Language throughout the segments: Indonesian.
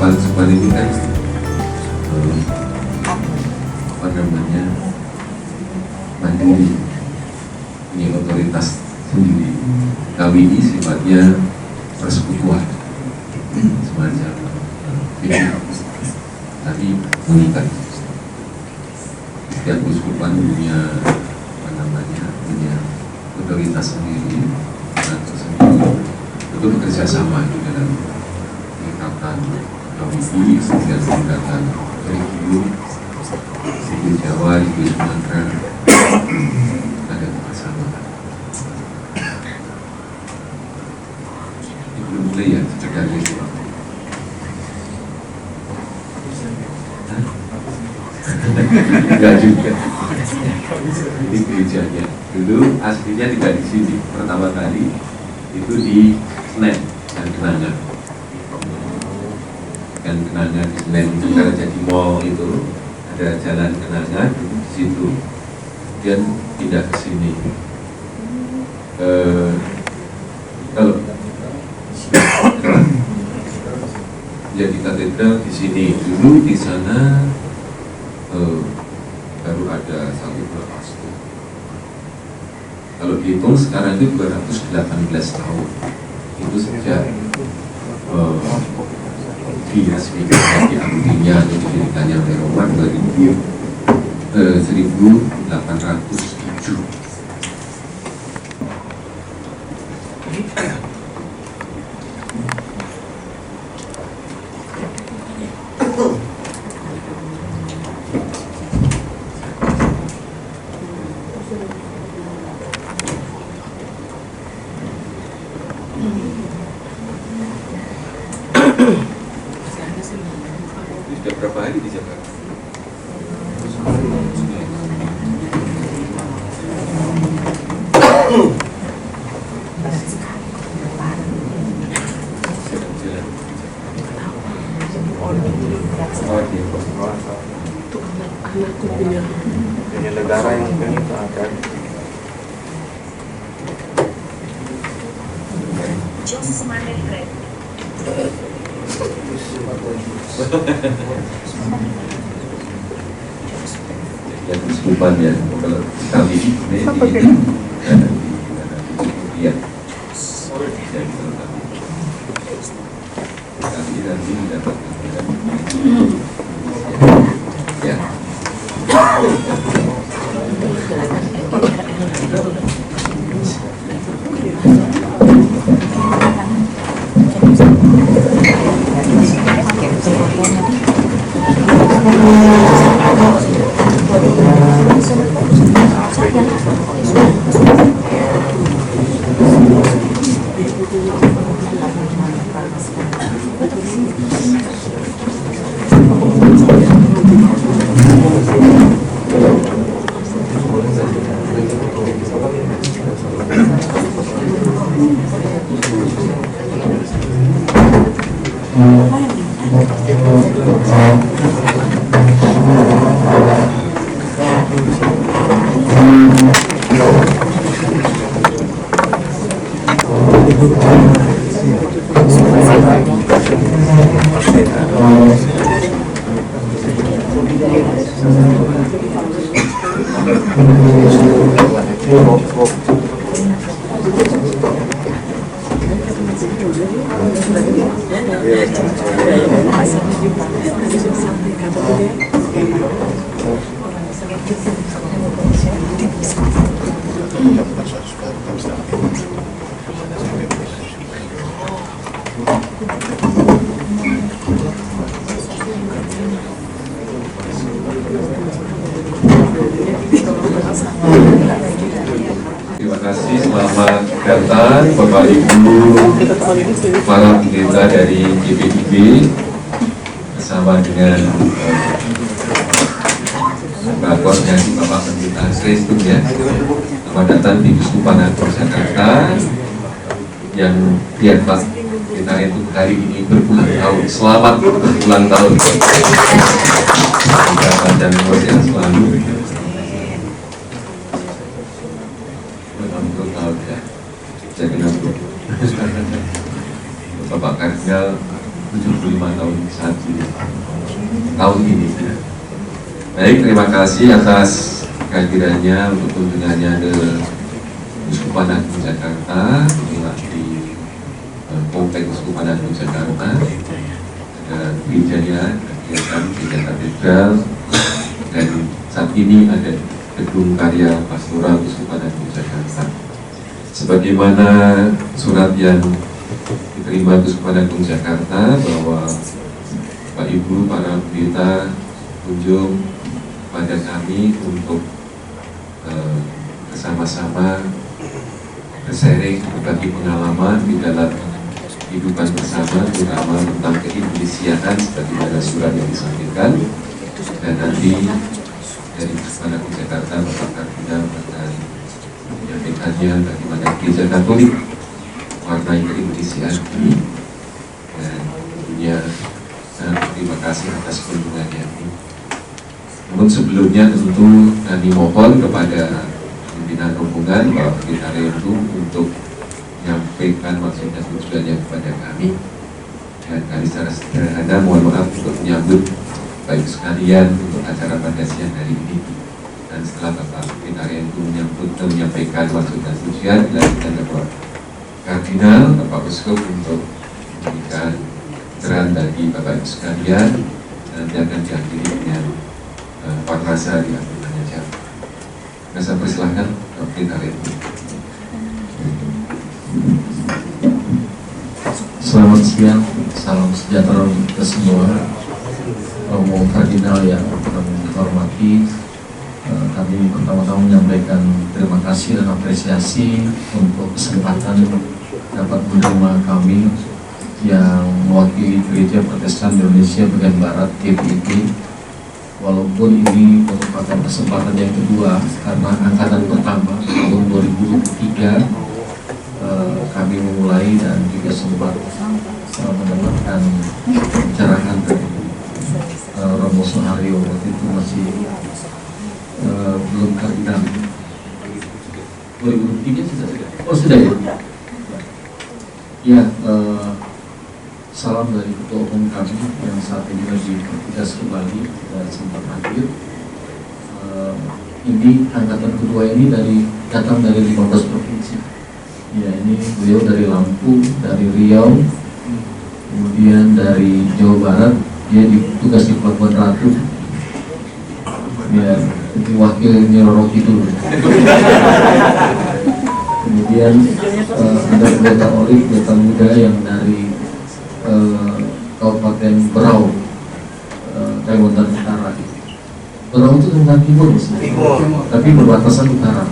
Supan ini kan apa namanya, mandiri, punya otoritas sendiri. KWI sifatnya persekutuan, semacam tapi mengikat. Setiap uskupan punya apa namanya, punya otoritas sendiri, atau sendiri. Itu bekerja sama di dalam ikatan KWI, setiap tingkatan region, di Jawa, di Sumatera, ada kebersamaan. Ini belum mulai ya, sekedar itu. Enggak juga. Ini gerejanya. Dulu aslinya tidak di sini. Pertama kali itu di Senen dan Kenangan. Dan Kenangan di Senen itu karena jadi mall itu ada jalan Kenangan di situ. Kemudian pindah ke sini. Kalau jadi katedral di sini, dulu di sana baru ada satu pastu. Kalau dihitung sekarang itu 218 tahun. Itu sejak diresmikan di Amrinya atau didirikannya oleh Roma 1807. Sudah berapa hari di Jakarta? Anakku punya negara yang itu ada. Ya, kesulitan ya. Kalau kami ini ya. Kami nanti mendapatkan ya. Terima kasih, selamat datang Bapak Ibu para pendeta dari GPIB bersama dengan bakonnya Bapak Pendeta Kristus ya. Selamat datang di Uskupan Agung Jakarta yang lihat Pak kita itu hari ini berulang tahun. Selamat berulang tahun. Semoga panjang umur yang selalu. Saya kenal Bapak Kardinal 75 tahun saat ini, tahun ini. Baik, terima kasih atas kehadirannya untuk kunjungannya ke Uskupan Agung Jakarta, inilah di Kompleks Uskupan Agung Jakarta. Ada gerejanya, kegiatan gereja katedral, dan saat ini ada gedung karya pastoral Uskupan Agung Jakarta. Sebagaimana surat yang diterima Uskupan Agung Jakarta bahwa Bapak Ibu para pendeta kunjung pada kami untuk bersama-sama bersharing, berbagi pengalaman di dalam kehidupan bersama, terutama tentang keindonesiaan sebagaimana surat yang disampaikan. Dan nanti dari Uskupan Agung Jakarta Bapak Kardinal akan menyampaikannya bagaimana Gereja Katolik warnai keindonesiaan ini. Dan tentunya terima kasih atas kunjungannya ini. Namun sebelumnya tentu kami mohon kepada pimpinan rombongan Bapak Pendeta Rendu untuk menyampaikan maksud dan tujuannya kepada kami. Dan kami secara sederhana mohon maaf untuk menyambut baik sekalian untuk acara pada siang hari ini. Dan setelah Bapak Pendeta Rendu menyampaikan maksud dan tujuan, dilanjutkan Bapak Kardinal, Bapak Uskup untuk memberikan peran bagi Bapak Ibu sekalian. Nanti akan diakhiri dengan parnasa di akhirnya jam. Saya persilahkan Bapak Pendeta Rendu. Selamat siang, salam sejahtera untuk kita semua. Romo Kardinal yang kami hormati, kami pertama-tama menyampaikan terima kasih dan apresiasi untuk kesempatan dapat menerima kami yang mewakili Gereja Protestan Indonesia bagian Barat GPIB. Walaupun ini merupakan kesempatan yang kedua karena angkatan pertama tahun 2023 kami memulai dan juga sempat mendapatkan pencerahan dari Romo Suharyo waktu itu masih belum kardinal. 2003 sudah? Oh sudah ya? Ya, salam dari Ketua Umum kami yang saat ini lagi bertugas ke Bali dan sempat hadir. Ini angkatan kedua ini datang dari 15 provinsi. Ya, ini beliau dari Lampung, dari Riau, kemudian dari Jawa Barat, dia ditugas di Pelabuhan Ratu. Ya, itu wakil Nyiroro Kidul. Kemudian ada pendeta Olik, pendeta muda yang dari Kabupaten Berau, Kalimantan Utara. Berau itu Kalimantan Timur, tapi berbatasan utara.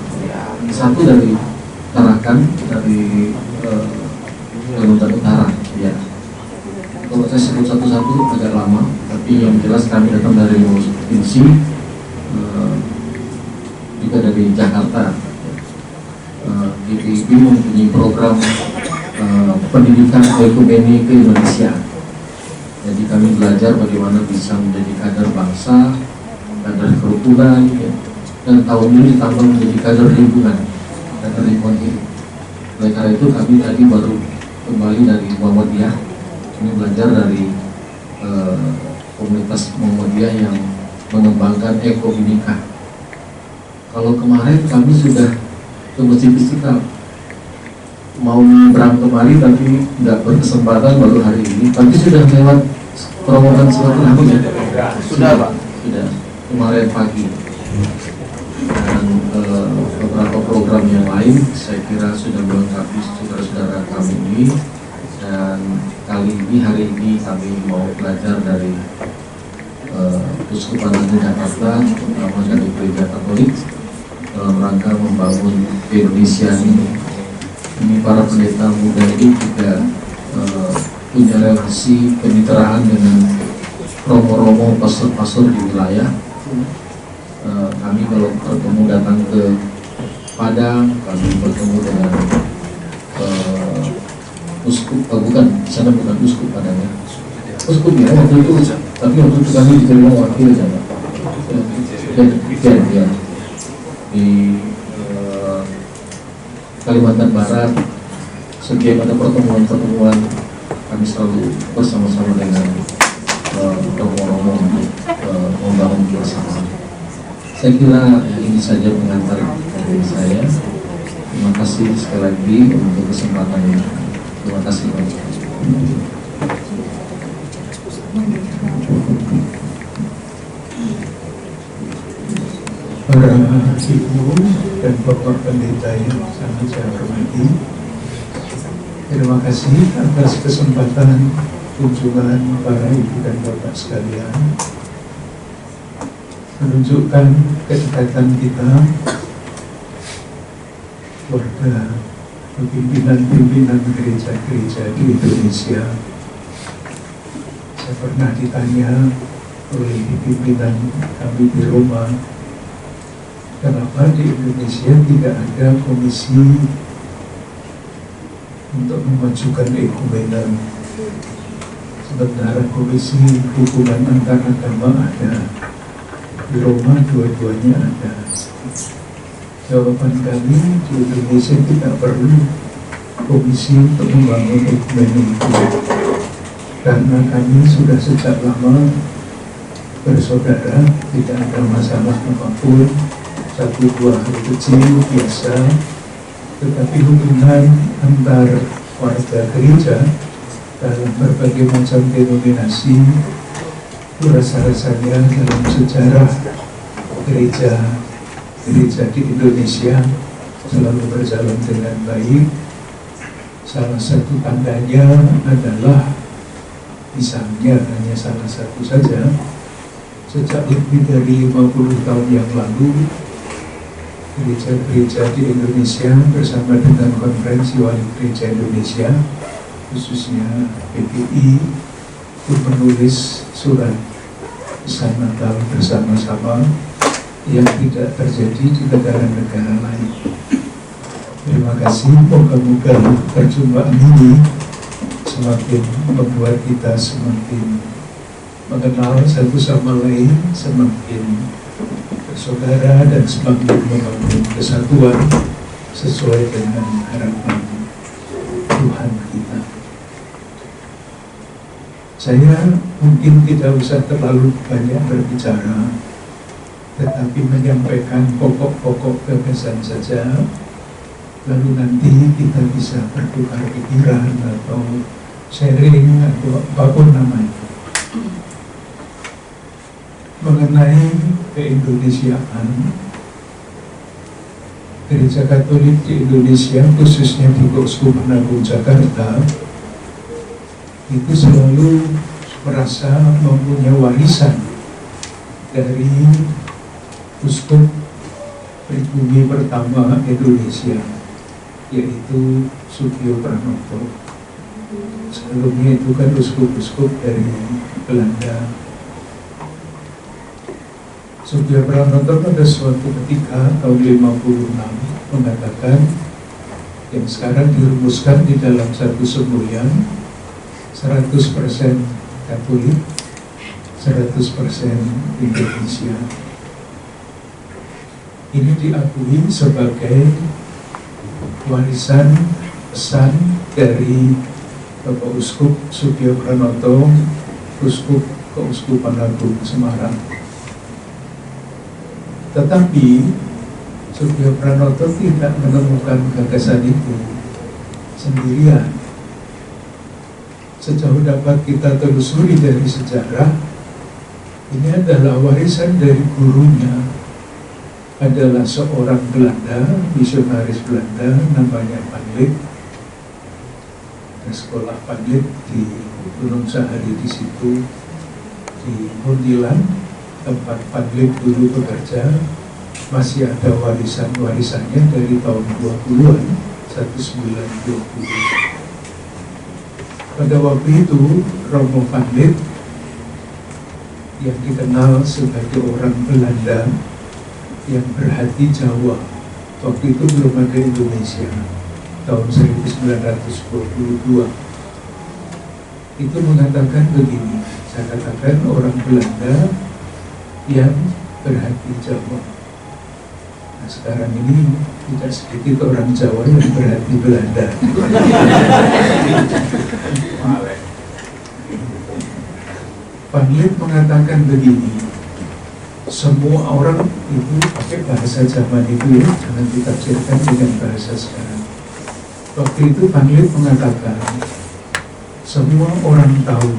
Satu dari Tarakan, dari Kalimantan Utara. Ya, kalau saya sebut satu-satu agak lama, tapi yang jelas kami datang dari provinsi, juga dari Jakarta. GPIB mempunyai program pendidikan ekumeni ke-Indonesiaan. Jadi kami belajar bagaimana bisa menjadi kader bangsa, kader kerukunan, ya. Dan tahun ini ditambah menjadi kader lingkungan, kader lingkungan hidup. Oleh karena itu kami tadi baru kembali dari Muhammadiyah. Kami belajar dari komunitas Muhammadiyah yang mengembangkan ekobinika. Kalau kemarin kami sudah ke Masjid Istiqlal, mau berangkat kemari tapi tidak berkesempatan, baru hari ini. Tapi sudah lewat terowongan silaturahmi ya? Sudah Pak? Sudah, kemarin pagi. Dan beberapa program yang lain saya kira sudah melengkapi saudara-saudara kami ini. Dan kali ini, hari ini kami mau belajar dari Uskupan Agung Jakarta, terutama dari Gereja Katolik, dalam rangka membangun Indonesia ini. Ini para pendeta muda ini juga punya relasi kemitraan dengan romo-romo pastor-pastor di wilayah. Kami kalau bertemu datang ke Padang, kami bertemu dengan uskup, bukan, di sana bukan uskup Padangnya. Uskup ya, waktu itu, tapi waktu itu kami diterima wakil sana. Ya, di Kalimantan Barat. Setiap ada pertemuan-pertemuan kami selalu bersama-sama Saya kira ini saja pengantar dari saya. Terima kasih sekali lagi untuk kesempatan ini. Terima kasih Pak. Para ibu dan bapak pendeta yang sangat saya hormati, terima kasih atas kesempatan kunjungan para ibu dan bapak sekalian, menunjukkan kedekatan kita kepada pimpinan-pimpinan gereja-gereja di Indonesia. Saya pernah ditanya oleh pimpinan kami di Roma, kenapa di Indonesia tidak ada komisi untuk memajukan ekumener, sementara komisi hubungan antar agama ada, di Roma dua-duanya ada. Jawaban kami, di Indonesia tidak perlu komisi untuk membangun ekumener itu, karena kami sudah sejak lama bersaudara, tidak ada masalah apapun. Satu dua hal kecil biasa, tetapi hubungan antar warga gereja dalam berbagai macam denominasi itu rasa-rasanya dalam sejarah gereja di Indonesia selalu berjalan dengan baik. Salah satu tandanya adalah, misalnya hanya salah satu saja, sejak lebih dari 50 tahun yang lalu, gereja-gereja di Indonesia bersama dengan Konferensi Wali Gereja Indonesia, khususnya PGI, itu menulis surat pesan Natal bersama-sama yang tidak terjadi di negara-negara lain. Terima kasih, moga-moga perjumpaan ini semakin membuat kita semakin mengenal satu sama lain, semakin bersaudara, dan semakin membangun kesatuan sesuai dengan harapan Tuhan kita. Saya mungkin tidak usah terlalu banyak berbicara, tetapi menyampaikan pokok-pokok gagasan saja, lalu nanti kita bisa bertukar pikiran atau sharing atau apapun namanya. Mengenai keindonesiaan, Gereja Katolik di Indonesia, khususnya di Keuskupan Agung Jakarta, itu selalu merasa mempunyai warisan dari Uskup pribumi pertama Indonesia, yaitu Sugio Pranoto. Sebelumnya itu kan uskup-uskup dari Belanda. Sugio Pranoto pada suatu ketika tahun 56 mengatakan yang sekarang dirumuskan di dalam satu semboyan, 100% Katolik, 100% Indonesia. Ini diakui sebagai warisan pesan dari Bapak Uskup Sugio Pranoto, Uskup Keuskupan Agung Semarang. Tetapi Sugio Pranoto tidak menemukan gagasan itu sendirian. Sejauh dapat kita telusuri dari sejarah, ini adalah warisan dari gurunya, adalah seorang Belanda, misionaris Belanda, namanya Panlip. Sekolah Panlip di Gunung Sahari di situ, di Muntilan, tempat Panlip dulu bekerja. Masih ada warisannya dari tahun 20-an, 1920. Pada waktu itu, Romo Panlip yang dikenal sebagai orang Belanda yang berhati Jawa, waktu itu belum ada Indonesia, tahun 1922, itu mengatakan begini, saya katakan orang Belanda yang berhati Jawa. Nah, sekarang ini tidak sedikit orang Jawa yang berhati Belanda. Panlip mengatakan begini, semua orang itu pakai bahasa zaman itu ya, jangan ditafsirkan dengan bahasa sekarang. Waktu itu Van Lith mengatakan, semua orang tahu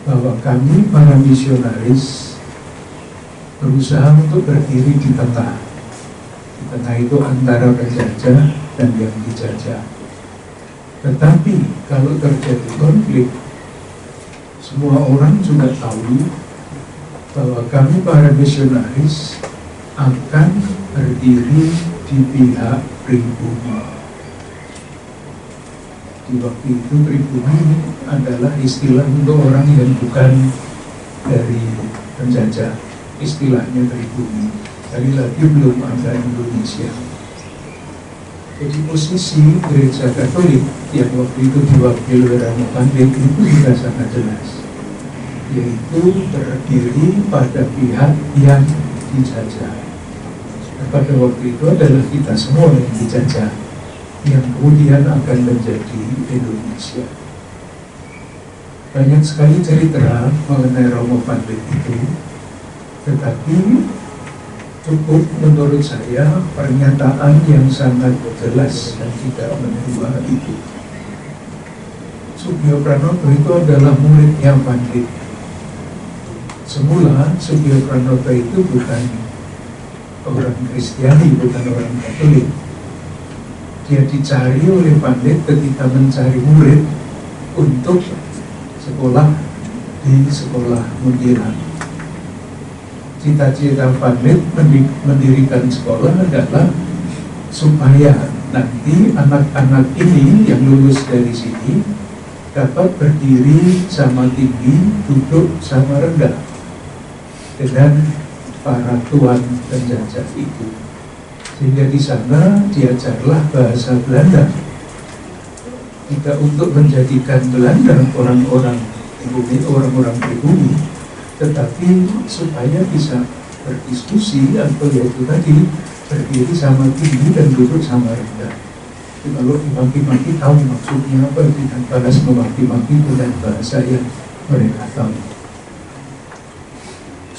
bahwa kami para misionaris berusaha untuk berdiri di tengah. Di tengah itu antara penjajah dan yang dijajah. Tetapi kalau terjadi konflik, semua orang juga tahu bahwa kami para misionaris akan berdiri di pihak pribumi. Di waktu itu pribumi adalah istilah untuk orang yang bukan dari penjajah. Istilahnya pribumi. Sekali lagi belum ada Indonesia. Jadi posisi gereja Katolik yang waktu itu diwakili oleh Romo Van Lith itu sudah sangat jelas, yaitu berdiri pada pihak yang dijajah. Pada waktu itu adalah kita semua yang dijajah, yang kemudian akan menjadi Indonesia. Banyak sekali cerita mengenai Romo Van Lith itu, tetapi cukup menurut saya pernyataan yang sangat jelas dan tidak mendua itu. Sugio Pranoto itu adalah muridnya Van Lith. Semula Sugio Pranoto itu bukan orang Kristiani, bukan orang Katolik. Dia dicari oleh Van Lith ketika mencari murid untuk sekolah di sekolah Munthiran. Cita-cita Van Lith mendirikan sekolah adalah supaya nanti anak-anak ini yang lulus dari sini dapat berdiri sama tinggi, duduk sama rendah dengan para tuan penjajah itu. Sehingga di sana diajarlah bahasa Belanda, tidak untuk menjadikan Belanda orang-orang pribumi, tetapi supaya bisa berdiskusi atau yaitu tadi berdiri sama tinggi dan duduk sama rendah. Jadi kalau dimaki-maki tahu maksudnya apa, tidak balas memaki-maki dengan bahasa yang mereka tahu.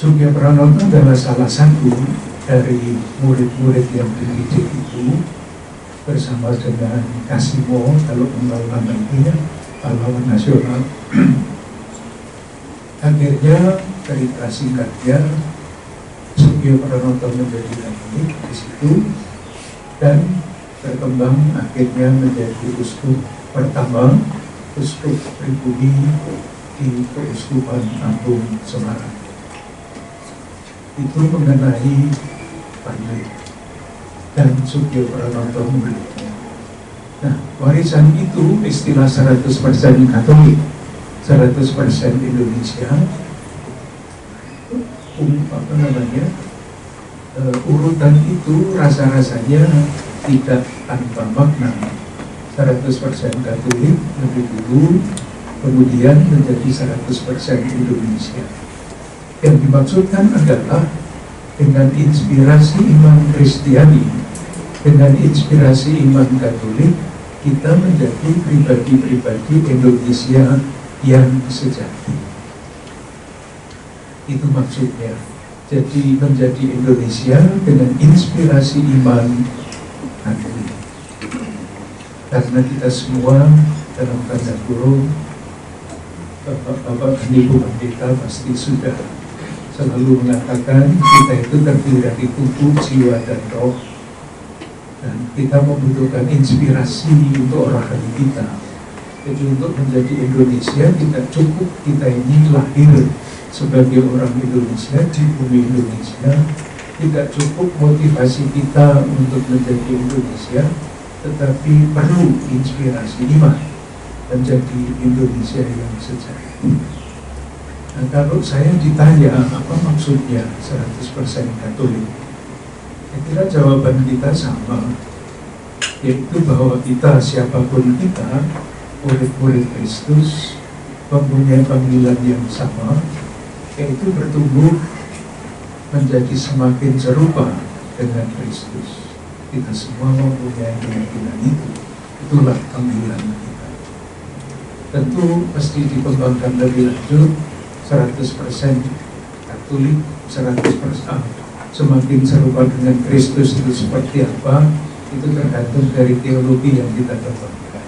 Sugio Pranoto adalah salah satu dari murid-murid yang dididik itu bersama dengan Kasimo, kalau pembawa nantinya pahlawan nasional. Akhirnya cerita singkatnya Sugio Pranoto menjadi Katolik di situ dan berkembang akhirnya menjadi uskup pertama, uskup pribumi di Keuskupan Agung Semarang. Itu mengenai Van Lith dan Sugio Pranoto muridnya. Nah, warisan itu istilah 100% Katolik, 100% Indonesia, urutan itu rasa-rasanya tidak tanpa makna. 100% Katolik lebih dulu, kemudian menjadi 100% Indonesia. Yang dimaksudkan adalah dengan inspirasi iman Kristiani, dengan inspirasi iman Katolik, kita menjadi pribadi-pribadi Indonesia yang sejati. Itu maksudnya. Jadi menjadi Indonesia dengan inspirasi iman Katolik. Karena kita semua dalam tanda kurung, Bapak dan Ibu Pendeta pasti sudah selalu mengatakan kita itu terdiri dari tubuh, jiwa, dan roh. Dan kita membutuhkan inspirasi untuk rohani kita. Jadi untuk menjadi Indonesia tidak cukup kita ini lahir sebagai orang Indonesia di bumi Indonesia, tidak cukup motivasi kita untuk menjadi Indonesia, tetapi perlu inspirasi iman menjadi Indonesia yang sejati. Nah, kalau saya ditanya apa maksudnya 100% Katolik, saya kira jawaban kita sama, yaitu bahwa kita, siapapun kita, murid-murid Kristus, mempunyai panggilan yang sama, yaitu bertumbuh menjadi semakin serupa dengan Kristus. Kita semua mempunyai keyakinan itu. Itulah panggilan kita. Tentu mesti dikembangkan lebih lanjut, 100% Katolik 100%. Semakin serupa dengan Kristus itu seperti apa, itu tergantung dari teologi yang kita kembangkan.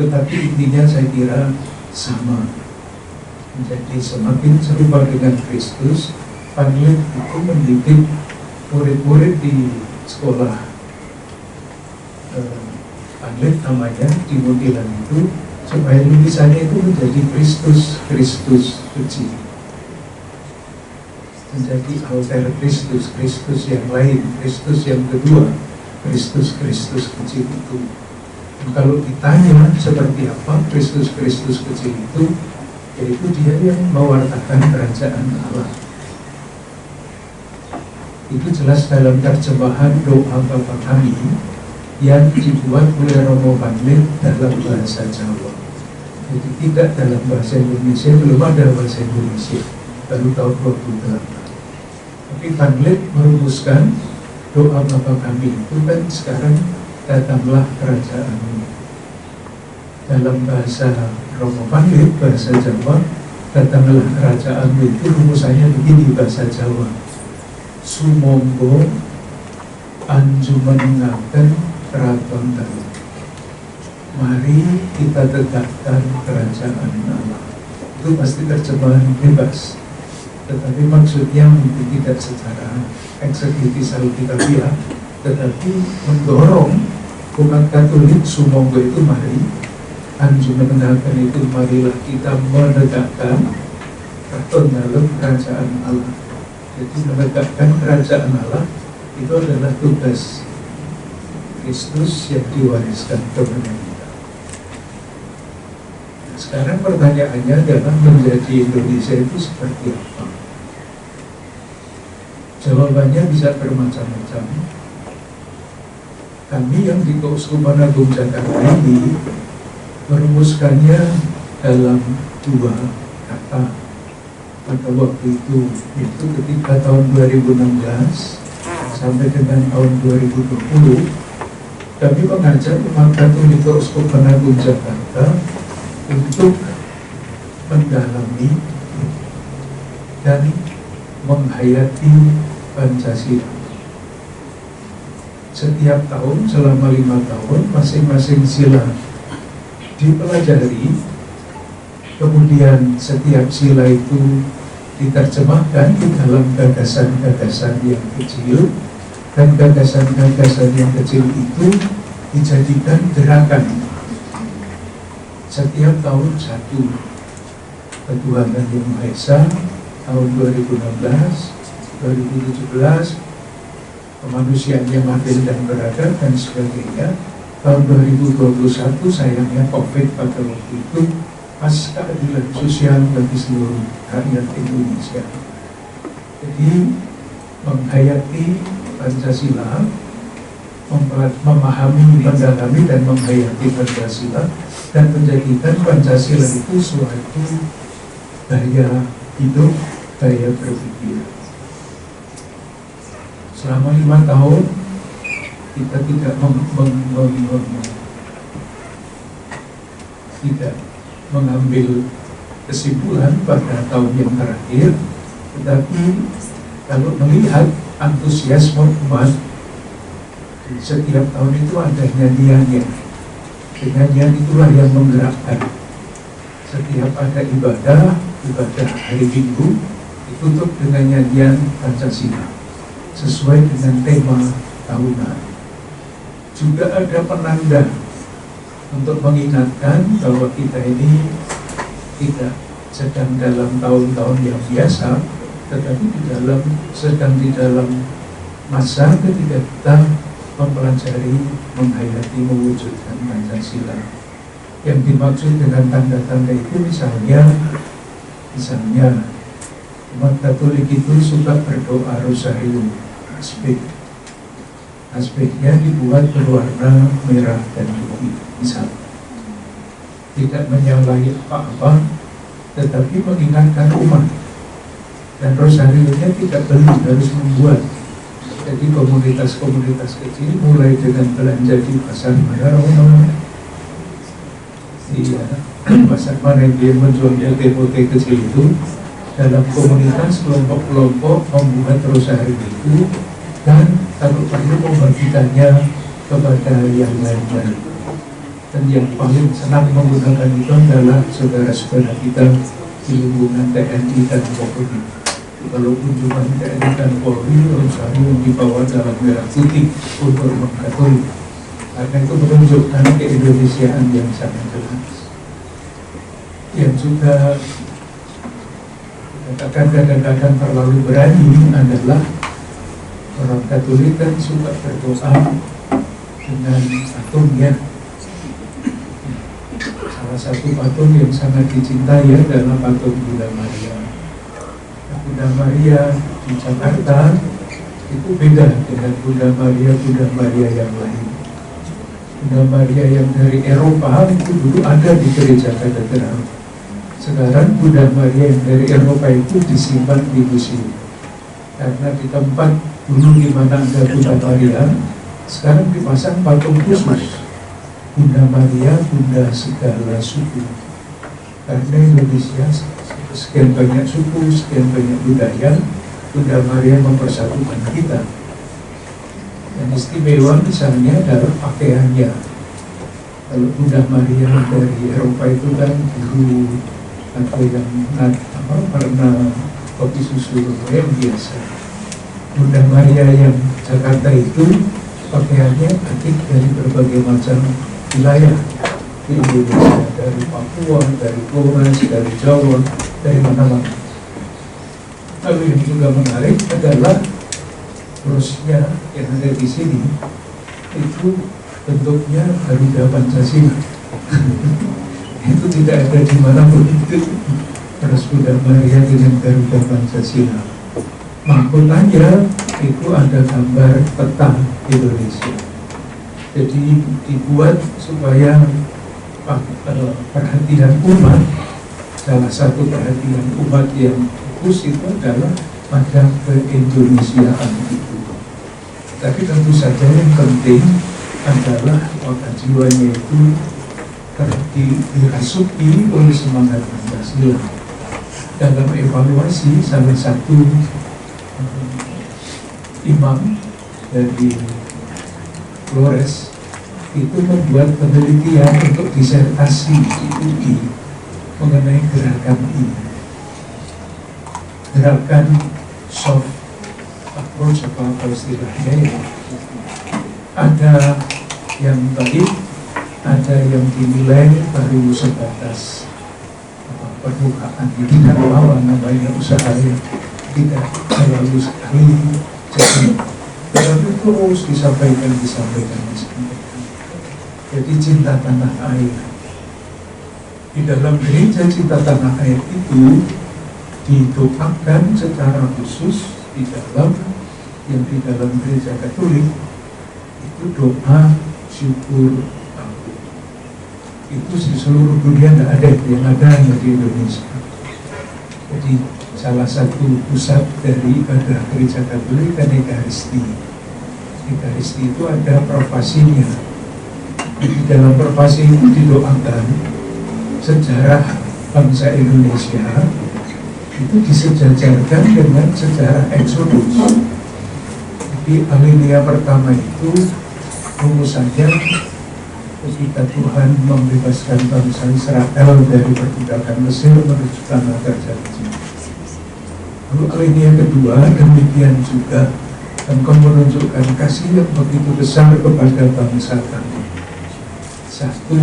Tetapi intinya saya kira sama. Jadi semakin serupa dengan Kristus, Panlet itu mendidik murid-murid di sekolah Panlet namanya di Muntilan itu, supaya lukisannya itu menjadi Kristus kecil, menjadi alter Kristus, Kristus yang lain, Kristus yang kedua, Kristus kecil itu. Dan kalau ditanya seperti apa Kristus kecil itu, yaitu dia yang mewartakan kerajaan Allah. Itu jelas dalam terjemahan doa Bapa Kami yang dibuat oleh Romo Panlet dalam bahasa Jawa. Jadi tidak dalam bahasa Indonesia, belum ada bahasa Indonesia, baru tahun 28. Tapi Panlet merumuskan doa Bapa Kami itu kan sekarang datanglah kerajaanmu. Dalam bahasa Romo Panlet, bahasa Jawa, datanglah kerajaanmu itu rumusannya begini bahasa Jawa. Sumonggo anjumenengaken keraton Dalu. Mari kita tegakkan kerajaan Allah. Itu pasti terjemahan bebas, tetapi maksudnya mungkin tidak secara eksekutif alkitabiah, tetapi mendorong umat Katolik sumonggo itu mari, anjumenengaken itu marilah kita menegakkan keraton Dalu, kerajaan Allah. Jadi menegakkan kerajaan Allah itu adalah tugas Kristus yang diwariskan kepada kita. Sekarang pertanyaannya adalah menjadi Indonesia itu seperti apa? Jawabannya bisa bermacam-macam. Kami yang di Keuskupan Agung Jakarta ini merumuskannya dalam 2 kata. Pada waktu itu ketika tahun 2016 sampai dengan tahun 2020, kami mengajak umat Katolik Keuskupan Agung Jakarta untuk mendalami dan menghayati Pancasila. Setiap tahun selama 5 tahun masing-masing sila dipelajari, kemudian setiap sila itu diterjemahkan di dalam gagasan-gagasan yang kecil, dan gagasan-gagasan yang kecil itu dijadikan gerakan. Setiap tahun satu, Ketuhanan Yang Maha Esa tahun 2016, 2017, kemanusiaan yang adil dan beradab dan sebagainya. Tahun 2021 sayangnya COVID pada waktu itu, pas keadilan sosial bagi seluruh rakyat Indonesia. Jadi menghayati Pancasila, memahami, mendalami dan menghayati Pancasila, dan menjadikan Pancasila itu suatu gaya hidup, gaya berpikir. Selama 5 tahun kita tidak mengambil kesimpulan pada tahun yang terakhir, tetapi kalau melihat antusiasme umat, setiap tahun itu ada nyanyiannya. Nyanyian itulah yang menggerakkan. Setiap ada ibadah hari Minggu ditutup dengan nyanyian Pancasila sesuai dengan tema tahunan. Juga ada penanda untuk mengingatkan bahwa kita ini tidak sedang dalam tahun-tahun yang biasa, tetapi sedang di dalam masa ketika kita mempelajari, menghayati, mewujudkan Pancasila. Yang dimaksud dengan tanda-tanda itu misalnya umat Katolik itu suka berdoa rosario, aspeknya dibuat berwarna merah dan putih, misalnya. Tidak menyalahi apa-apa, tetapi mengingatkan umat. Dan rosario-nya tidak beli, harus membuat. Jadi komunitas-komunitas kecil mulai dengan belanja di pasar Mayarono, pasar mana yang dia menjual putih kecil itu, dalam komunitas kelompok-kelompok membuat rosari itu, dan kalau perlu membagikannya kepada yang lain-lain. Dan yang paling senang menggunakan itu adalah saudara-saudara kita di lingkungan TNI dan Polri. Kalau kunjungan TNI dan Polri, rosari yang dibawa dalam merah putih untuk umat Katolik. Karena itu menunjukkan keindonesiaan yang sangat jelas. Yang juga katakan kadang-kadang terlalu berani adalah orang Katolik kan suka berdoa dengan patungnya. Salah satu patung yang sangat dicintai adalah patung Bunda Maria. Bunda Maria di Jakarta itu beda dengan Bunda Maria yang lain. Bunda Maria yang dari Eropa itu dulu ada di gereja katedral. Sekarang Bunda Maria yang dari Eropa itu disimpan di museum. Karena di tempat dulu di mana ada Bunda Maria, sekarang dipasang patung khusus. Bunda Maria, Bunda segala suku. Karena Indonesia sekian banyak suku, sekian banyak budaya, Bunda Maria mempersatukan kita. Dan istimewa misalnya dalam pakaiannya. Kalau Bunda Maria dari Eropa itu kan biru atau yang warna kopi susu yang biasa. Bunda Maria yang Jakarta itu pakaiannya batik dari berbagai macam wilayah di Indonesia, dari Papua, dari Flores, dari Jawa, dari mana-mana. Lalu yang juga menarik adalah krusnya yang ada di sini itu bentuknya Garuda Pancasila. Itu tidak ada di mana-mana itu. Terus Bunda Maria dengan Garuda Pancasila. Mahkotanya itu ada gambar peta Indonesia. Jadi dibuat supaya perhatian umat, salah satu perhatian umat yang fokus itu adalah pada keindonesiaan itu. Tapi tentu saja yang penting adalah watak jiwanya itu dirasuki oleh semangat Pancasila. Dalam evaluasi salah satu imam dari Flores itu membuat penelitian untuk disertasi di UI mengenai gerakan ini. Gerakan soft approach apa istilahnya ya. Ada yang baik, ada yang dinilai baru sebatas permukaan. Tidak mau namanya usaha yang tidak terlalu sekali jadi. Tetapi terus disampaikan. Jadi cinta tanah air. Di dalam gereja cinta tanah air itu didoakan secara khusus di dalam gereja Katolik itu doa syukur aku. Itu di seluruh dunia tidak ada, yang ada hanya di Indonesia. Jadi salah satu pusat dari ibadah gereja Katolik kan Ekaristi. Ekaristi itu ada profasinya. Di dalam profasi itu didoakan sejarah bangsa Indonesia itu disejajarkan dengan sejarah Eksodus. Jadi alinea pertama itu rumusannya ketika Tuhan membebaskan bangsa Israel dari perbudakan Mesir menuju tanah janji. Lalu alinea kedua demikian juga, engkau menunjukkan kasih yang begitu besar kepada bangsa kami. Satu,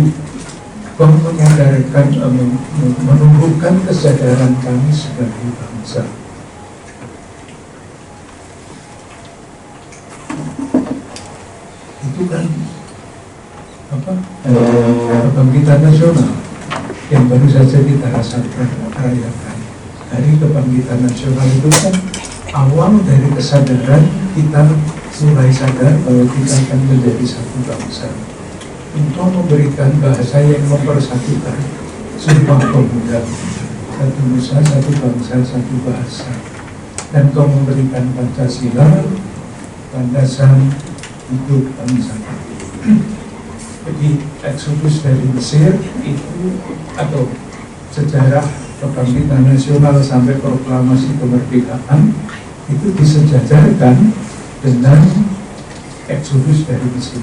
kau menyadarkan, menumbuhkan kesadaran kami sebagai bangsa. Itu kan kebangkitan nasional yang baru saja kita rayakan. Hari kebangkitan nasional itu kan awal dari kesadaran kita mulai sadar bahwa kita akan menjadi satu bangsa. Untuk memberikan bahasa yang mempersatukan Sumpah Pemuda, satu nusa, satu bangsa, satu bahasa. Dan kau memberikan Pancasila, landasan hidup bangsa. Jadi Eksodus dari Mesir itu atau sejarah kebangkitan nasional sampai proklamasi kemerdekaan itu disejajarkan dengan eksodus dari Mesir.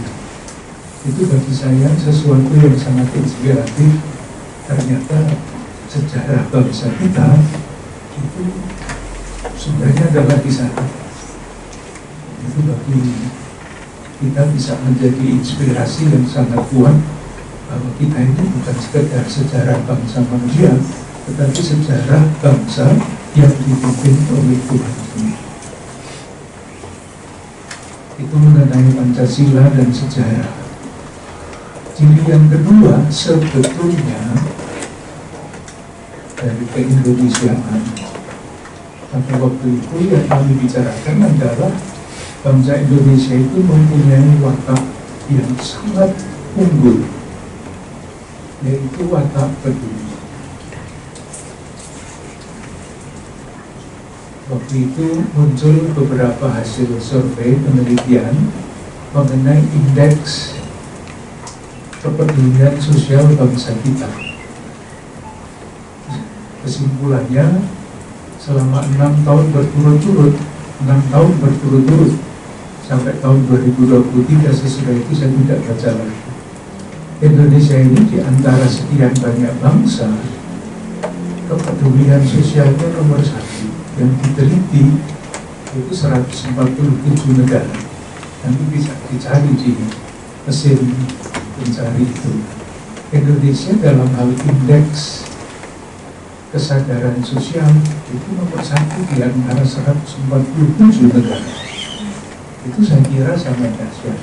Itu bagi saya sesuatu yang sangat inspiratif. Ternyata sejarah bangsa kita itu sumbernya adalah di sana. Itu bagi kita bisa menjadi inspirasi yang sangat kuat bahwa kita ini bukan sekedar sejarah bangsa manusia, tetapi sejarah bangsa yang dipimpin oleh Tuhan sendiri. Itu mengenai Pancasila dan sejarah. Ciri yang kedua sebetulnya dari keindonesiaan. Pada waktu itu yang kami bicarakan adalah bangsa Indonesia itu mempunyai watak yang sangat unggul, yaitu watak peduli. Waktu itu muncul beberapa hasil survei penelitian mengenai indeks kepedulian sosial bangsa kita. Kesimpulannya, selama 6 tahun berturut-turut sampai tahun 2023, sesudah itu saya tidak baca lagi. Indonesia ini di antara sekian banyak bangsa, kepedulian sosialnya nomor 1 yang diteliti itu 147 negara. Nanti bisa dicari di mesin pencari itu. Indonesia dalam hal indeks kesadaran sosial itu nomor 1 di antara 147 negara. Itu saya kira sangat dahsyat.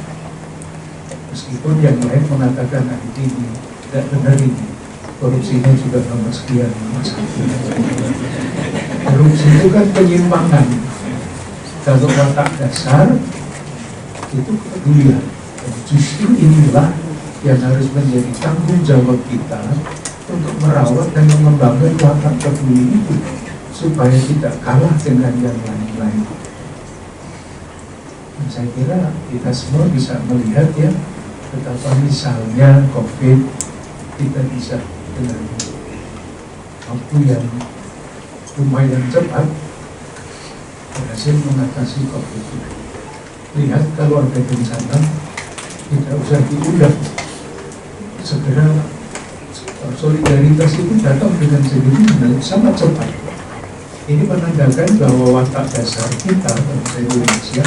Meskipun yang lain mengatakan ini tidak benar, ini korupsinya juga nomor sekian, nomor 1. Korupsi itu kan penyimpangan. Kalau watak dasar itu kepedulian. Dan justru inilah yang harus menjadi tanggung jawab kita untuk merawat dan mengembangkan watak peduli itu supaya tidak kalah dengan yang lain-lain. Dan saya kira kita semua bisa melihat ya betapa misalnya COVID kita bisa dengan waktu yang lumayan cepat berhasil mengatasi COVID. Lihat kalau ada bencana tidak usah diundang, segera solidaritas itu datang dengan sendirinya dan sangat cepat. Ini menandakan bahwa watak dasar kita bangsa Indonesia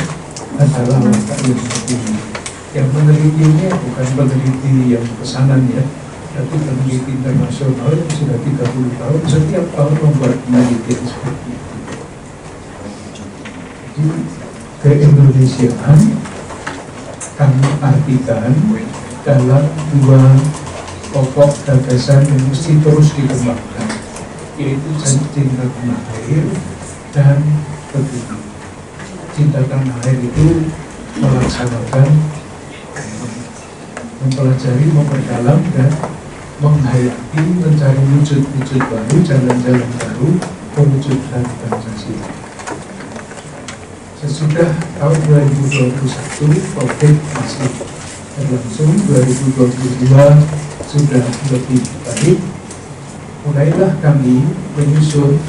adalah watak yang begini. Yang menelitinya bukan peneliti yang pesanan ya, tapi peneliti internasional yang sudah 30 tahun setiap tahun membuat penelitian seperti itu. Jadi keindonesiaan kami artikan dalam 2 pokok gagasan yang mesti terus dikembangkan, yaitu cinta tanah air dan peduli. Cinta tanah air itu melaksanakan, mempelajari, memperdalam dan menghayati, mencari wujud-wujud baru, jalan-jalan baru mewujudkan Pancasila. Sesudah tahun 2021 COVID masih berlangsung, 2022 sudah lebih baik, mulailah kami menyusun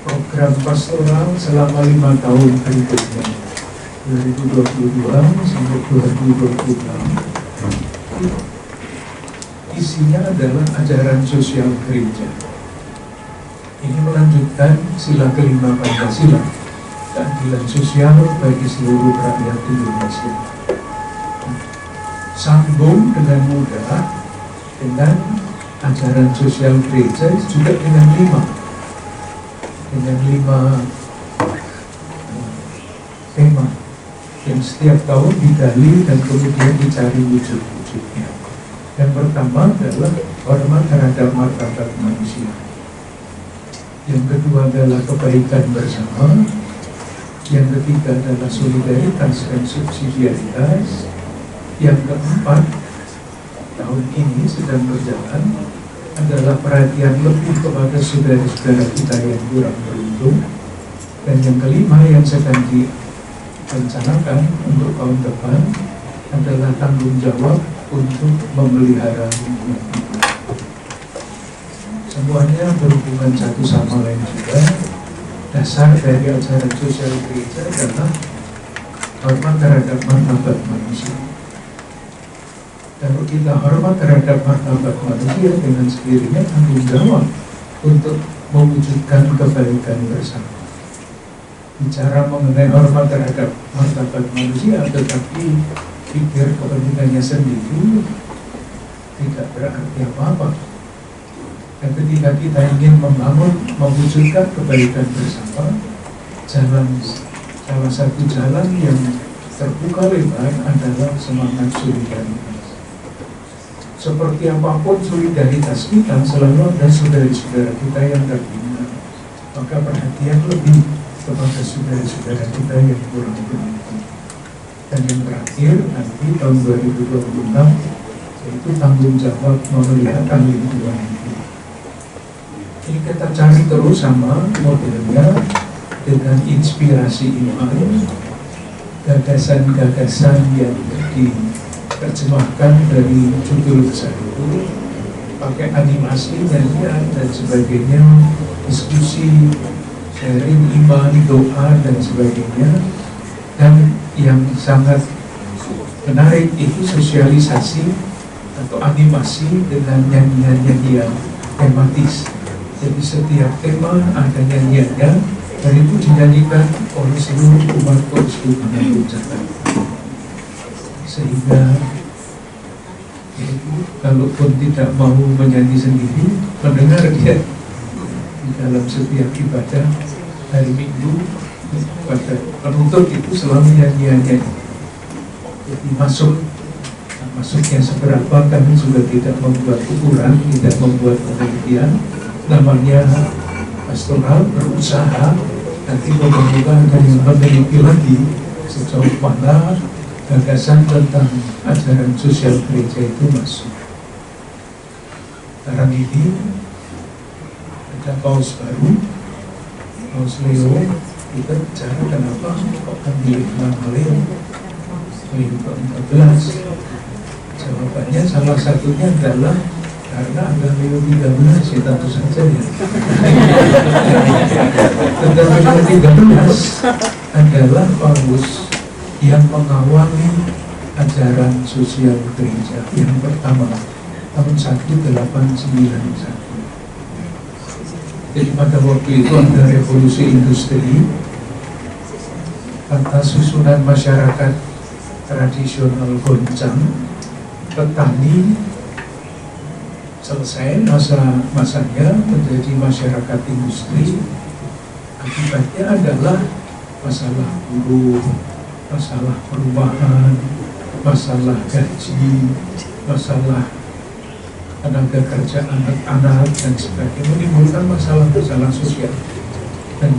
program pastoral selama 5 tahun berikutnya, 2022 sampai 2026. Isinya adalah ajaran sosial gereja. Ini melanjutkan sila kelima Pancasila, keadilan sosial bagi seluruh rakyat Indonesia. Sambung dengan mudah dengan ajaran sosial gereja juga dengan 5 tema yang setiap tahun digali dan kemudian dicari wujud-wujudnya. Yang pertama adalah hormat terhadap martabat manusia. Yang kedua adalah kebaikan bersama. Yang ketiga adalah solidaritas dan subsidiaritas. Yang keempat, tahun ini sedang berjalan, adalah perhatian lebih kepada saudara-saudara kita yang kurang beruntung. Dan yang kelima yang sedang direncanakan untuk tahun depan adalah tanggung jawab untuk memelihara lingkungan. Semuanya berhubungan satu sama lain juga. Dasar dari ajaran sosial gereja adalah hormat terhadap martabat manusia. Kalau kita hormat terhadap martabat manusia, dengan sendirinya tanggung jawab untuk mewujudkan kebaikan bersama. Bicara mengenai hormat terhadap martabat manusia, tetapi pikir kepentingannya sendiri, tidak berarti apa-apa. Dan ketika kita ingin membangun, mewujudkan kebaikan bersama, salah satu jalan yang terbuka lebar adalah semangat solidaritas. Seperti apapun solidaritas kita, selalu ada saudara-saudara kita yang terbina. Maka perhatian lebih kepada saudara-saudara kita yang kurang beruntung. Dan yang terakhir, nanti tahun 2026, yaitu tanggung jawab memelihara lingkungan itu. Ini kita cari terus sama modelnya dengan inspirasi iman, gagasan-gagasan yang diterjemahkan dari judul besar itu, pakai animasi, nyanyian, dan sebagainya, diskusi, sharing iman, doa, dan sebagainya. Dan yang sangat menarik itu sosialisasi atau animasi dengan nyanyian-nyanyian tematis. Jadi setiap tema ada nyanyiannya, dan itu dinyanyikan oleh seluruh umat Keuskupan Jakarta. Sehingga kalaupun tidak mau menyanyi sendiri, mendengar dia di dalam setiap ibadah hari Minggu pada penutup itu selalu nyanyiannya. Jadi masuknya seberapa kami juga tidak membuat ukuran, tidak membuat penelitian. Namanya pastoral, berusaha. Nanti moga-moga ada yang meneliti lagi sejauh mana gagasan tentang ajaran sosial gereja itu masuk. Sekarang ini ada paus baru, Paus Leo. Kita bicara kenapa kok memilih nama Leo ke-14. Jawabannya salah satunya adalah karena ada Leo 13, ya tentu saja ya. Tetapi Leo 13 adalah paus yang mengawali ajaran sosial gereja yang pertama tahun 1891. Jadi pada waktu itu ada revolusi industri, kata susunan masyarakat tradisional goncang, petani selesai masanya menjadi masyarakat industri. Akibatnya adalah masalah buruh, masalah perumahan, masalah gaji, masalah tenaga kerja anak-anak dan sebagainya, menimbulkan masalah-masalah sosial. Dan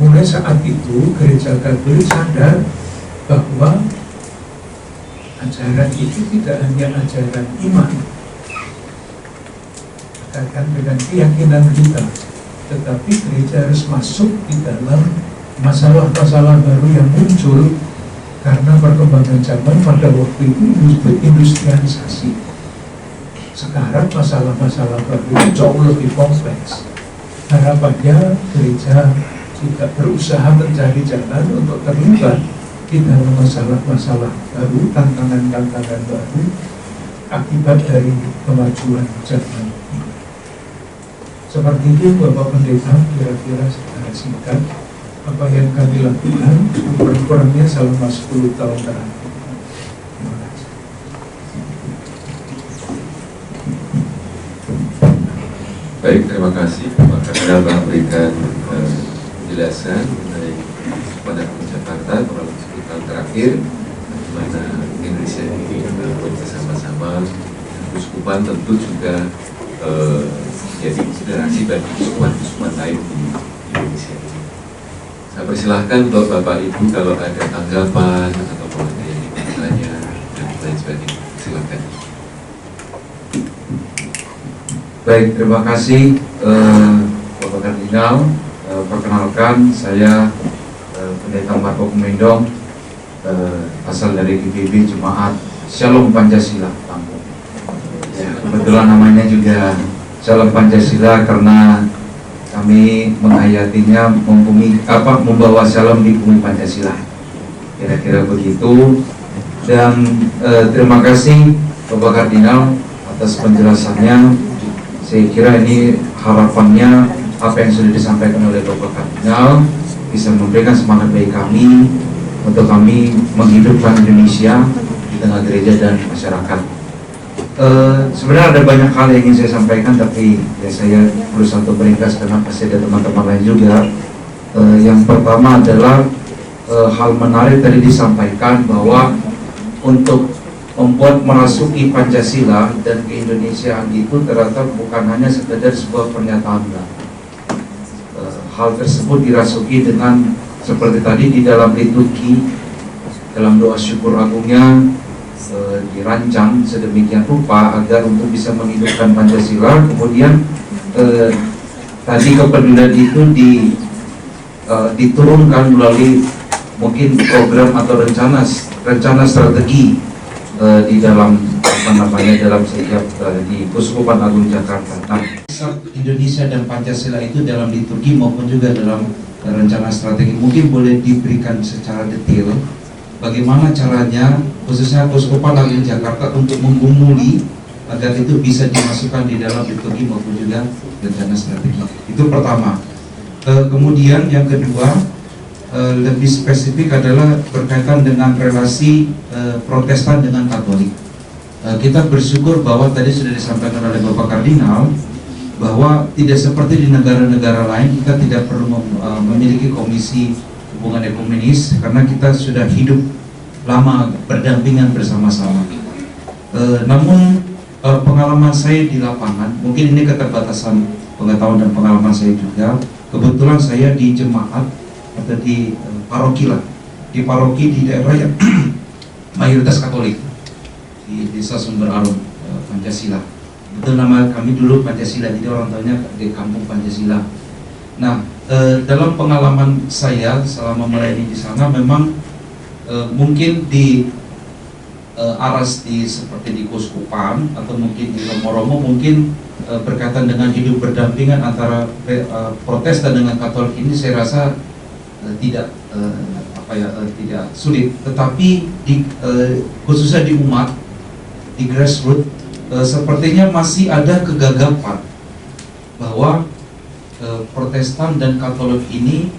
mulai saat itu gereja Katolik sadar bahwa ajaran itu tidak hanya ajaran iman, katakan dengan keyakinan kita, tetapi gereja harus masuk di dalam masalah-masalah baru yang muncul karena perkembangan zaman pada waktu itu industrialisasi. Sekarang masalah-masalah baru jauh lebih kompleks. Harapannya gereja juga berusaha mencari jalan untuk terlibat di dalam masalah-masalah baru, tantangan-tantangan baru akibat dari kemajuan zaman. Seperti itu Bapak Pendeta, kira-kira secara singkat apa yang kami lakukan kurang-kurangnya selama 10 tahun terakhir. Terima kasih. Baik, terima kasih Pak Kardinal telah memberikan penjelasan mengenai pada Jakarta kurang lebih 10 tahun terakhir, di mana Indonesia ini bersama-sama Keuskupan tentu juga jadi inspirasi bagi keuskupan lain di Indonesia ini. Saya persilahkan untuk Bapak Ibu kalau ada tanggapan atau ada yang ingin bertanya dan lain sebagainya, silakan. Baik, terima kasih Bapak Kardinal. Perkenalkan, saya Pendeta Marco Kumendong, asal dari GGB Jemaat Shalom Pancasila. Ya, kebetulan namanya juga Shalom Pancasila karena kami menghayatinya membawa shalom di bumi Pancasila. Kira-kira begitu. Dan terima kasih Bapak Kardinal atas penjelasannya. Saya kira ini harapannya apa yang sudah disampaikan oleh Bapak Kardinal bisa memberikan semangat bagi kami untuk kami menghidupkan Indonesia di tengah gereja dan masyarakat. Sebenarnya ada banyak hal yang ingin saya sampaikan, tapi ya saya berusaha untuk meringkas karena pasti ada teman-teman lain juga. Yang pertama adalah hal menarik tadi disampaikan bahwa untuk membuat merasuki Pancasila dan keindonesiaan itu ternyata bukan hanya sekedar sebuah pernyataan. Hal tersebut dirasuki dengan seperti tadi di dalam liturgi, dalam doa syukur agungnya dirancang sedemikian rupa agar untuk bisa menghidupkan Pancasila. Kemudian tadi kepedulian itu diturunkan melalui mungkin program atau rencana strategi di dalam dalam setiap di Keuskupan Agung Jakarta. Nah, Indonesia dan Pancasila itu dalam liturgi maupun juga dalam rencana strategi mungkin boleh diberikan secara detail bagaimana caranya khususnya Keuskupan Agung Jakarta untuk menggumuli agar itu bisa dimasukkan di dalam liturgi maupun juga rencana strategi. Itu pertama. Kemudian yang kedua lebih spesifik adalah berkaitan dengan relasi Protestan dengan Katolik. Kita bersyukur bahwa tadi sudah disampaikan oleh Bapak Kardinal bahwa tidak seperti di negara-negara lain kita tidak perlu memiliki komisi hubungan ekumenis karena kita sudah hidup lama berdampingan bersama-sama. Namun pengalaman saya di lapangan, mungkin ini keterbatasan pengetahuan dan pengalaman saya juga. Kebetulan saya di jemaat atau di paroki lah, di paroki di daerah yang mayoritas Katolik di desa Sumber Arum, Pancasila. Itu nama kami dulu Pancasila, jadi orang tuanya di kampung Pancasila. Nah, dalam pengalaman saya selama melayani di sana memang mungkin di aras di seperti di Keuskupan atau mungkin di Romo-Romo mungkin berkaitan dengan hidup berdampingan antara Protestan dengan Katolik ini saya rasa tidak tidak sulit, tetapi khususnya di umat di grassroots sepertinya masih ada kegagapan bahwa Protestan dan Katolik ini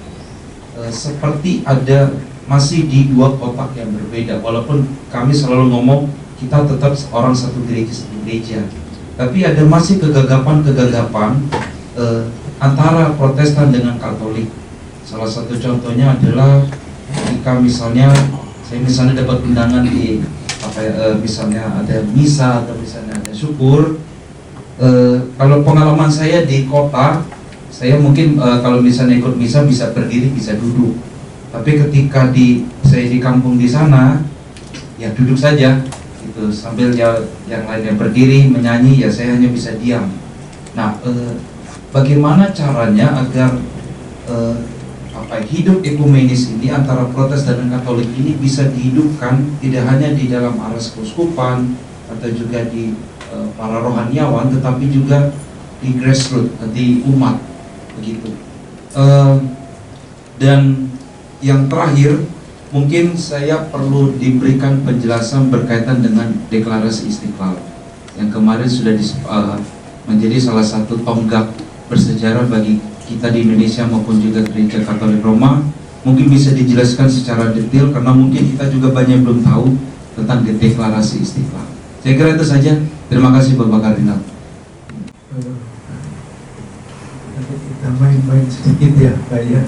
seperti ada masih di dua kotak yang berbeda. Walaupun kami selalu ngomong kita tetap orang satu gereja, tapi ada masih kegagapan antara Protestan dengan Katolik. Salah satu contohnya adalah ketika saya dapat undangan di misalnya ada misa atau misalnya ada syukur. Kalau pengalaman saya di kota, saya mungkin kalau misalnya ikut misa bisa berdiri, bisa duduk. Tapi ketika saya di kampung di sana, ya duduk saja, gitu. Sambil yang lainnya berdiri menyanyi, ya saya hanya bisa diam. Nah, bagaimana caranya agar hidup ekumenis ini antara Protestan dan Katolik ini bisa dihidupkan tidak hanya di dalam aras keuskupan atau juga di para rohaniawan, tetapi juga di grassroots, di umat begitu. Dan yang terakhir mungkin saya perlu diberikan penjelasan berkaitan dengan Deklarasi Istiqlal yang kemarin sudah menjadi salah satu tonggak bersejarah bagi kita di Indonesia maupun juga Gereja Katolik Roma. Mungkin bisa dijelaskan secara detail karena mungkin kita juga banyak yang belum tahu tentang Deklarasi Istiqlal. Saya kira itu saja. Terima kasih Bapak Kardinal. Kita main-main sedikit ya Pak ya.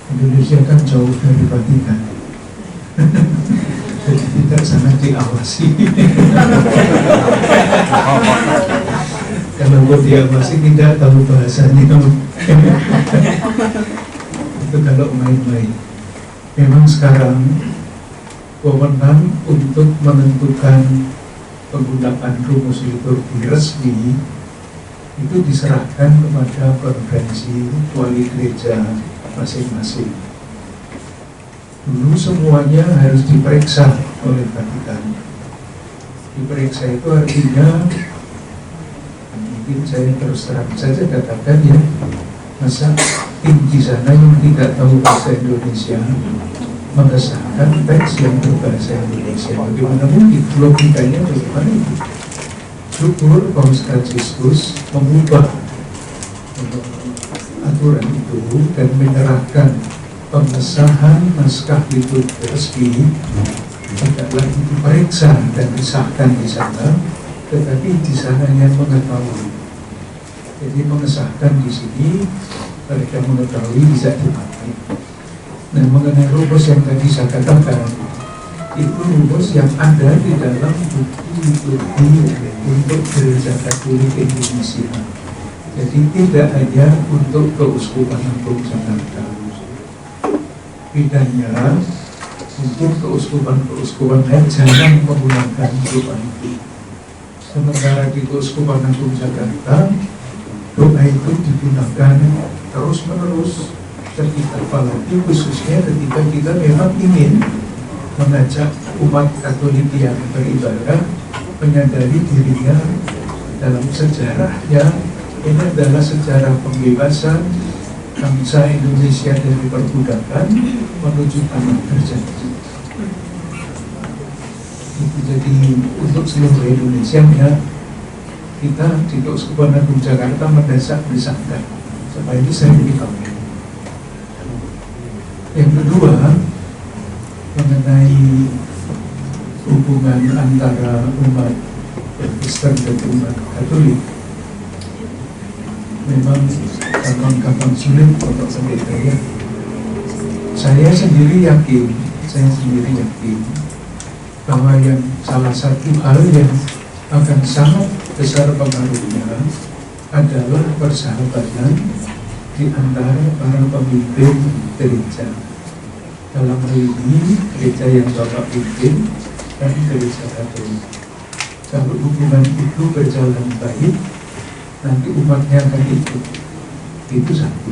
Indonesia kan jauh dari Vatikan. Jadi tidak sangat diawasi. Kalau buat diawasi tidak tahu bahasanya. Itu kalau main-main. Memang sekarang wewenang untuk menentukan penggunaan rumus liturgi resmi itu diserahkan kepada konferensi wali gereja masing-masing. Dulu semuanya harus diperiksa oleh Vatikan. Diperiksa itu artinya, mungkin saya terus terang saja katakan ya, masa tim di sana yang tidak tahu bahasa Indonesia mengesahkan teks yang berbahasa Indonesia? Bagaimana mungkin? Logikanya bagaimana itu? Syukur Paus Fransiskus mengubah aturan itu dan menyerahkan pengesahan naskah liturgi resmi adalah diperiksa dan disahkan di sana, tetapi di sana yang mengetahui. Jadi mengesahkan di sini mereka mengetahui bisa dipakai. Nah, mengenai rumus yang tadi saya katakan, itu rumus yang ada di dalam buku liturgi untuk Gereja Katolik Indonesia. Jadi tidak hanya untuk Keuskupan Agung Jakarta. Bedanya, mungkin keuskupan lain jarang menggunakan doa itu. Sementara di Keuskupan Agung Jakarta, doa itu digunakan terus-menerus ketika, apalagi khususnya ketika kita memang ingin mengajak umat Katolik yang beribadah menyadari dirinya dalam sejarahnya. Ini adalah sejarah pembebasan bangsa Indonesia dari perbudakan menuju tanah berjanji. Itu jadi untuk seluruh Indonesia ya, kita di Keuskupan Agung Jakarta mendesak-desakkan supaya ini saya beritahu. Yang kedua, mengenai hubungan antara umat Kristen dan umat Katolik, memang gampang-gampang sulit untuk pendeta ya. Saya sendiri yakin bahwa yang salah satu hal yang akan sangat besar pengaruhnya adalah persahabatan di antara para pemimpin gereja. Dalam hal ini gereja yang Bapak pimpin dan gereja Katolik. Kalau hubungan itu berjalan baik, nanti umatnya akan ikut. Itu satu.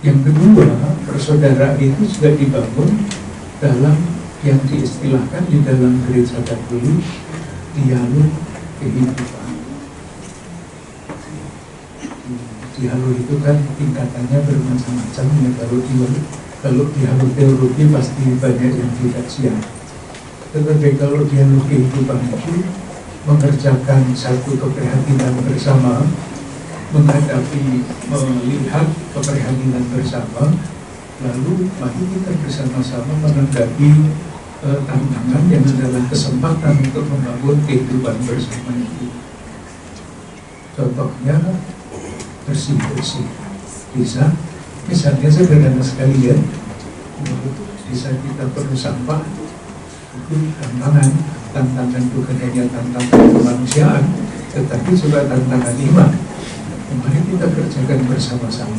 Yang kedua, persaudaraan itu sudah dibangun dalam yang diistilahkan di dalam gereja Katolik dialog kehidupan. Dialog itu kan tingkatannya bermacam-macam ya. Kalau dialog teologi pasti banyak yang tidak siap. Tetapi kalau dialog kehidupan itu mengerjakan satu keprihatinan bersama, menghadapi, melihat keprihatinan bersama, lalu mari kita bersama-sama menanggapi tantangan yang adalah kesempatan untuk membangun kehidupan bersama itu. Contohnya bersih-bersih bisa, misalnya sederhana sekali ya, bisa kita perlu sampah, itu tantangan bukan hanya tantangan kemanusiaan, tetapi juga tantangan iman. Mari kita kerjakan bersama-sama.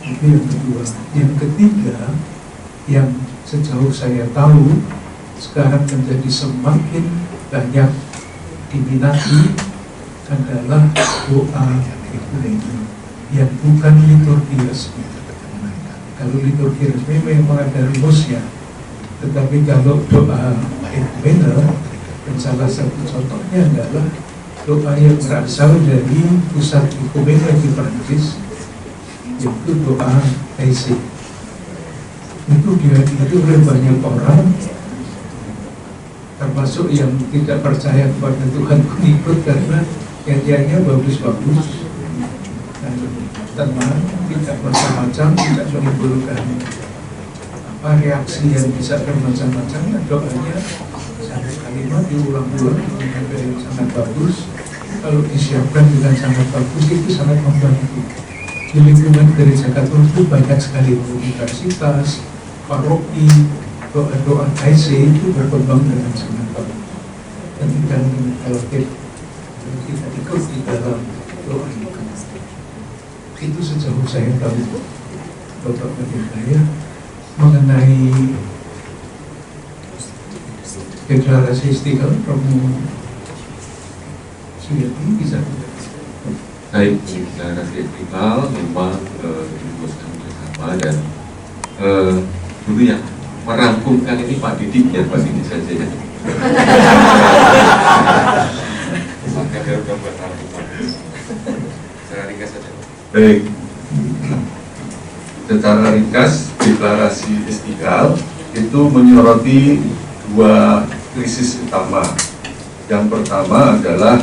Itu yang kedua. Yang ketiga, yang sejauh saya tahu sekarang menjadi semakin banyak diminati adalah doa ekumeni yang bukan liturgi resmi. Kalau liturgi resmi memang ada rumusnya, tetapi kalau doa ekumene, dan salah satu contohnya adalah doa yang berasal dari pusat ekumene di Prancis, yaitu doa Taizé. Itu dihadiri oleh banyak orang, termasuk yang tidak percaya kepada Tuhan pun ikut karena nyanyiannya bagus-bagus, tenang, tidak macam-macam, tidak menimbulkan reaksi yang bisa bermacam-macam. Doanya satu kalimat diulang-ulang dengan gaya yang sangat bagus. Kalau disiapkan dengan sangat bagus itu sangat membantu. Di lingkungan gereja Katolik itu banyak sekali universitas, paroki, doa-doa Taizé itu berkembang dengan sangat bagus. Dan kalau kita ikut di dalam doa itu sejauh saya tahu, Bapak Pendeta ya, mengenai deklarasi Istiqlal, Romo Suyati bisa tidak? Baik, deklarasi Istiqlal memang dirumuskan bersama dan dulu yang merangkumkan ini Pak Didik ya, Pak Didik saja ya. Maka dia udah buat narkoba. Secara ringkas saja. Baik, secara ringkas deklarasi Istiqlal itu menyoroti dua krisis utama. Yang pertama adalah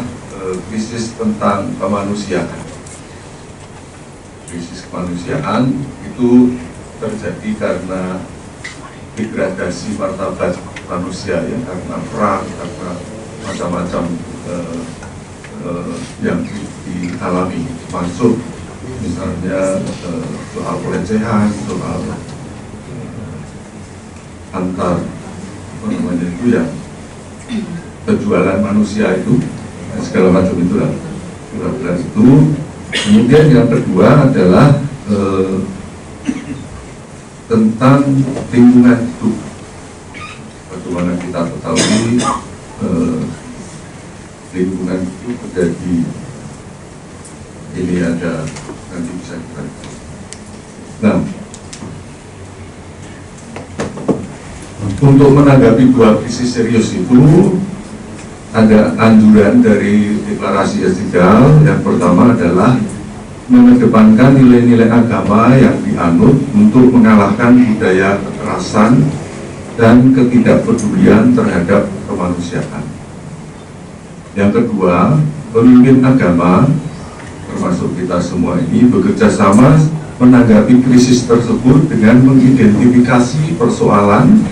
krisis tentang kemanusiaan. Krisis kemanusiaan itu terjadi karena degradasi martabat manusia, ya, karena perang, karena macam-macam yang dialami, masuk misalnya soal pelecehan, soal antar itu ya, penjualan manusia itu, segala macam itulah. Itu. Kemudian yang kedua adalah tentang lingkungan hidup. Bagaimana kita ketahui lingkungan hidup menjadi ini ada, nanti bisa kita lihat. Nah, untuk menanggapi dua krisis serius itu ada anjuran dari deklarasi Istiqlal. Yang pertama adalah mengedepankan nilai-nilai agama yang dianut untuk mengalahkan budaya kekerasan dan ketidakpedulian terhadap kemanusiaan. Yang kedua, pemimpin agama termasuk kita semua ini bekerja sama menanggapi krisis tersebut dengan mengidentifikasi persoalan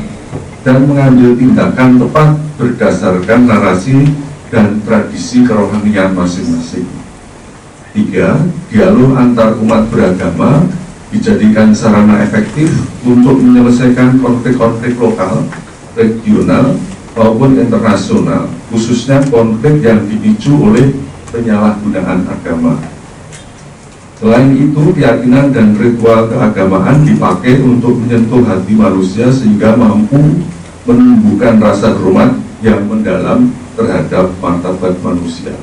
dan mengambil tindakan tepat berdasarkan narasi dan tradisi kerohanian masing-masing. 3. Dialog antar umat beragama dijadikan sarana efektif untuk menyelesaikan konflik-konflik lokal, regional, maupun internasional, khususnya konflik yang dipicu oleh penyalahgunaan agama. Selain itu, keyakinan dan ritual keagamaan dipakai untuk menyentuh hati manusia sehingga mampu menumbuhkan rasa hormat yang mendalam terhadap martabat manusia.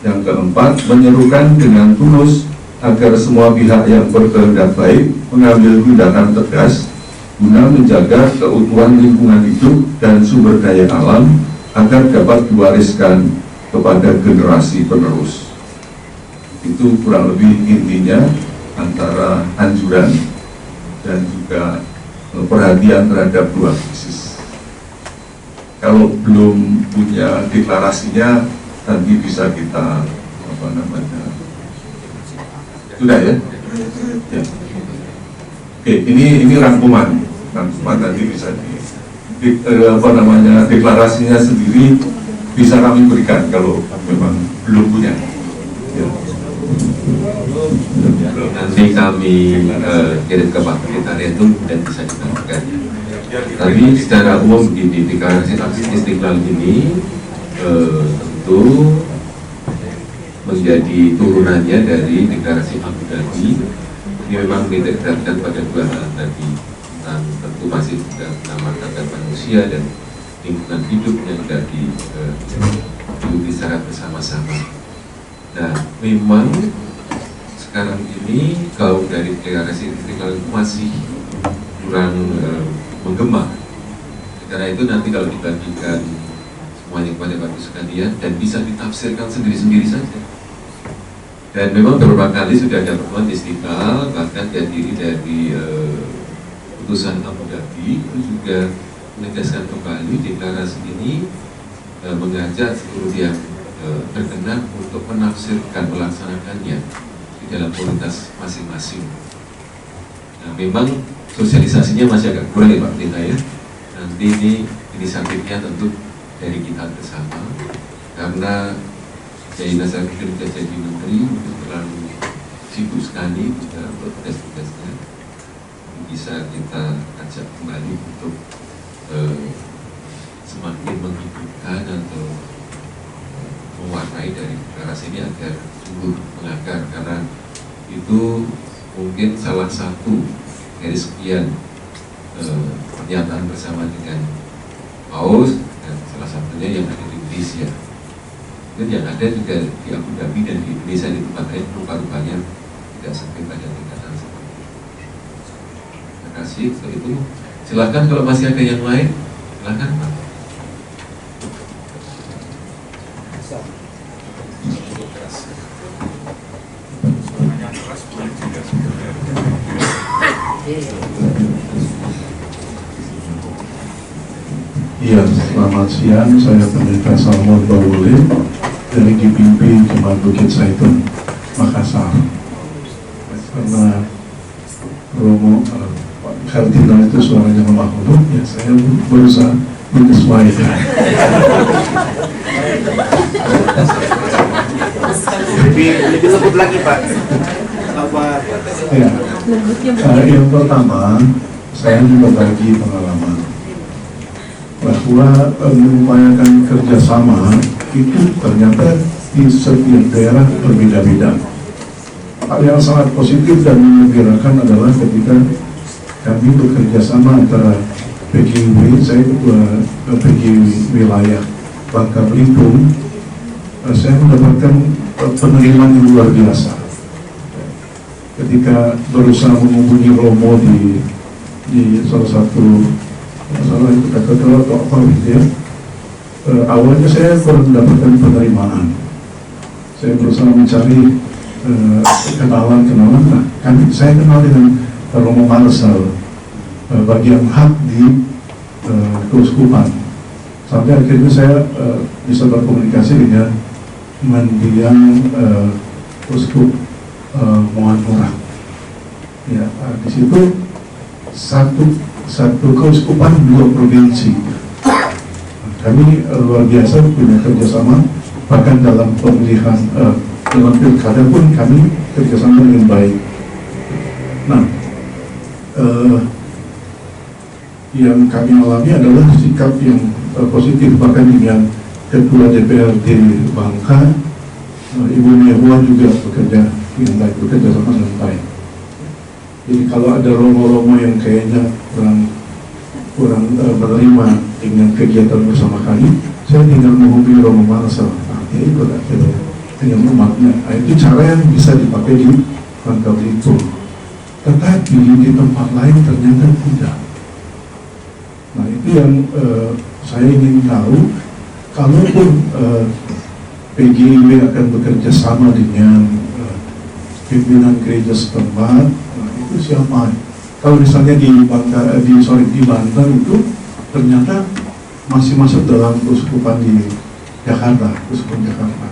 Yang keempat, menyerukan dengan tulus agar semua pihak yang berkehendak baik mengambil tindakan tegas guna menjaga keutuhan lingkungan hidup dan sumber daya alam agar dapat diwariskan kepada generasi penerus. Itu kurang lebih intinya antara anjuran dan juga perhatian terhadap dua krisis. Kalau belum punya deklarasinya, nanti bisa kita sudah ya? Ya. Oke, ini rangkuman nanti bisa deklarasinya sendiri bisa kami berikan kalau memang belum punya. Ya. Nanti kami kirim ke Pak Sekretariat itu dan bisa dilakukan. Tapi secara umum begini, deklarasi Istiqlal ini tentu menjadi turunannya dari deklarasi Abu Dhabi. Ini memang ditekankan pada dua hal tadi, tentang tentu masih tentang martabat manusia dan lingkungan hidup yang sudah dihidupi secara bersama-sama. Nah, memang sekarang ini kalau dari deklarasi Istiqlal itu masih kurang menggema. Karena itu nanti kalau dibagikan semuanya kepada Bapak sekalian dan bisa ditafsirkan sendiri-sendiri saja. Dan memang beberapa kali sudah ada pertemuan Istiqlal, bahkan dihadiri dari putusan Abu Dhabi itu juga menegaskan kembali deklarasi ini mengajak seluruh yang berkenan untuk menafsirkan, melaksanakannya di dalam komunitas masing-masing. Nah, memang sosialisasinya masih agak kurang ya Pak Tita ya. Nanti ini inisiatifnya tentu dari kita bersama, karena Kiai Nasaruddin sudah jadi menteri, terlalu sibuk sekali dalam tugas-tugasnya. Bisa kita ajak kembali untuk semakin menghidupkan atau mewarnai dari deklarasi ini agar sungguh mengakar, karena itu mungkin salah satu dari sekian pernyataan bersama dengan Paus dan salah satunya yang ada di Indonesia. Dan yang ada juga di Abu Dhabi dan di Indonesia di tempat lain rupa-rupanya tidak sampai pada tingkatan seperti itu. Terima kasih. Untuk itu silahkan kalau masih ada yang lain, silahkan Pak. Iya, selamat siang. Saya Pendeta Salmon Bawule dari GPP Jemaat Bukit Zaitun, Makassar. Karena Romo Pak Kardinal itu suaranya lemah lembut, ya saya berusaha menyesuaikan. Lebih lembut lagi Pak. Apa? Ya. Yang pertama, saya juga bagi pengalaman bahwa mengupayakan kerjasama itu ternyata di setiap daerah berbeda-beda. Hal yang sangat positif dan mengembirakan adalah ketika kami bekerja sama antara PGW, saya ketua PGW wilayah Bangka Belitung, saya mendapatkan penerimaan yang luar biasa. Ketika berusaha menghubungi Romo di salah satu masalah itu katedral atau apa gitu ya, awalnya saya baru mendapatkan penerimaan. Saya berusaha mencari kenalan. Nah, saya kenal dengan Romo Marcel, bagian hak di keuskupan. Sampai akhirnya saya bisa berkomunikasi dengan mendiang uskup Mohan Murah. Ya, di situ satu keuskupan dua provinsi. Kami luar biasa punya kerjasama, bahkan dalam pemilihan dalam pilkada pun kami kerjasama dengan baik. Nah, yang kami alami adalah sikap yang positif, bahkan dengan Ketua DPRD Bangka, Ibu Mehua juga bekerja dengan baik, bekerja sama dengan baik. Jadi kalau ada romo-romo yang kayaknya kurang menerima dengan kegiatan bersama kami, saya tinggal menghubungi Romo Marcel, dia ikut akhirnya dengan umatnya. Nah, itu cara yang bisa dipakai di Bangka Belitung. Tetapi di tempat lain ternyata tidak. Nah, itu yang saya ingin tahu. Kalaupun PGIW akan bekerja sama dengan pimpinan gereja setempat, nah itu siapa? Kalau misalnya di Banten itu ternyata masih masuk dalam keuskupan di Jakarta, keuskupan Jakarta.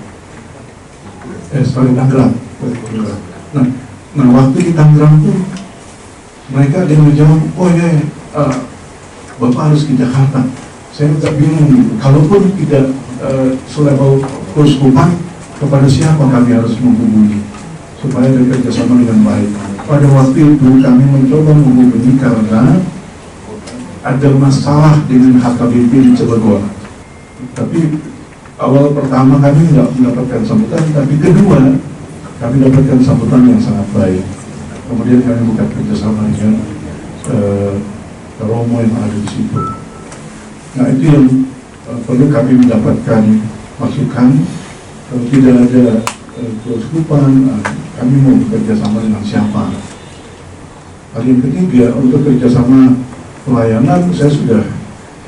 Tangerang. Nah, waktu di Tangerang tuh mereka ada yang menjawab, oh ya, Bapak harus ke Jakarta. Saya agak bingung gitu. Kalaupun tidak selevel keuskupan, kepada siapa kami harus menghubungi supaya bekerjasama dengan baik. Pada waktu itu kami mencoba menghubungi karena ada masalah dengan HKBP di Cilegon. Tapi awal pertama kami tidak mendapatkan sambutan, tapi kedua kami dapatkan sambutan yang sangat baik. Kemudian kami buka kerjasama dengan Romo yang ada di situ. Nah, itu yang perlu kami mendapatkan masukan. Kalau tidak ada keuskupan, kami mau bekerja sama dengan siapa. Hal yang ketiga, untuk kerjasama pelayanan, saya sudah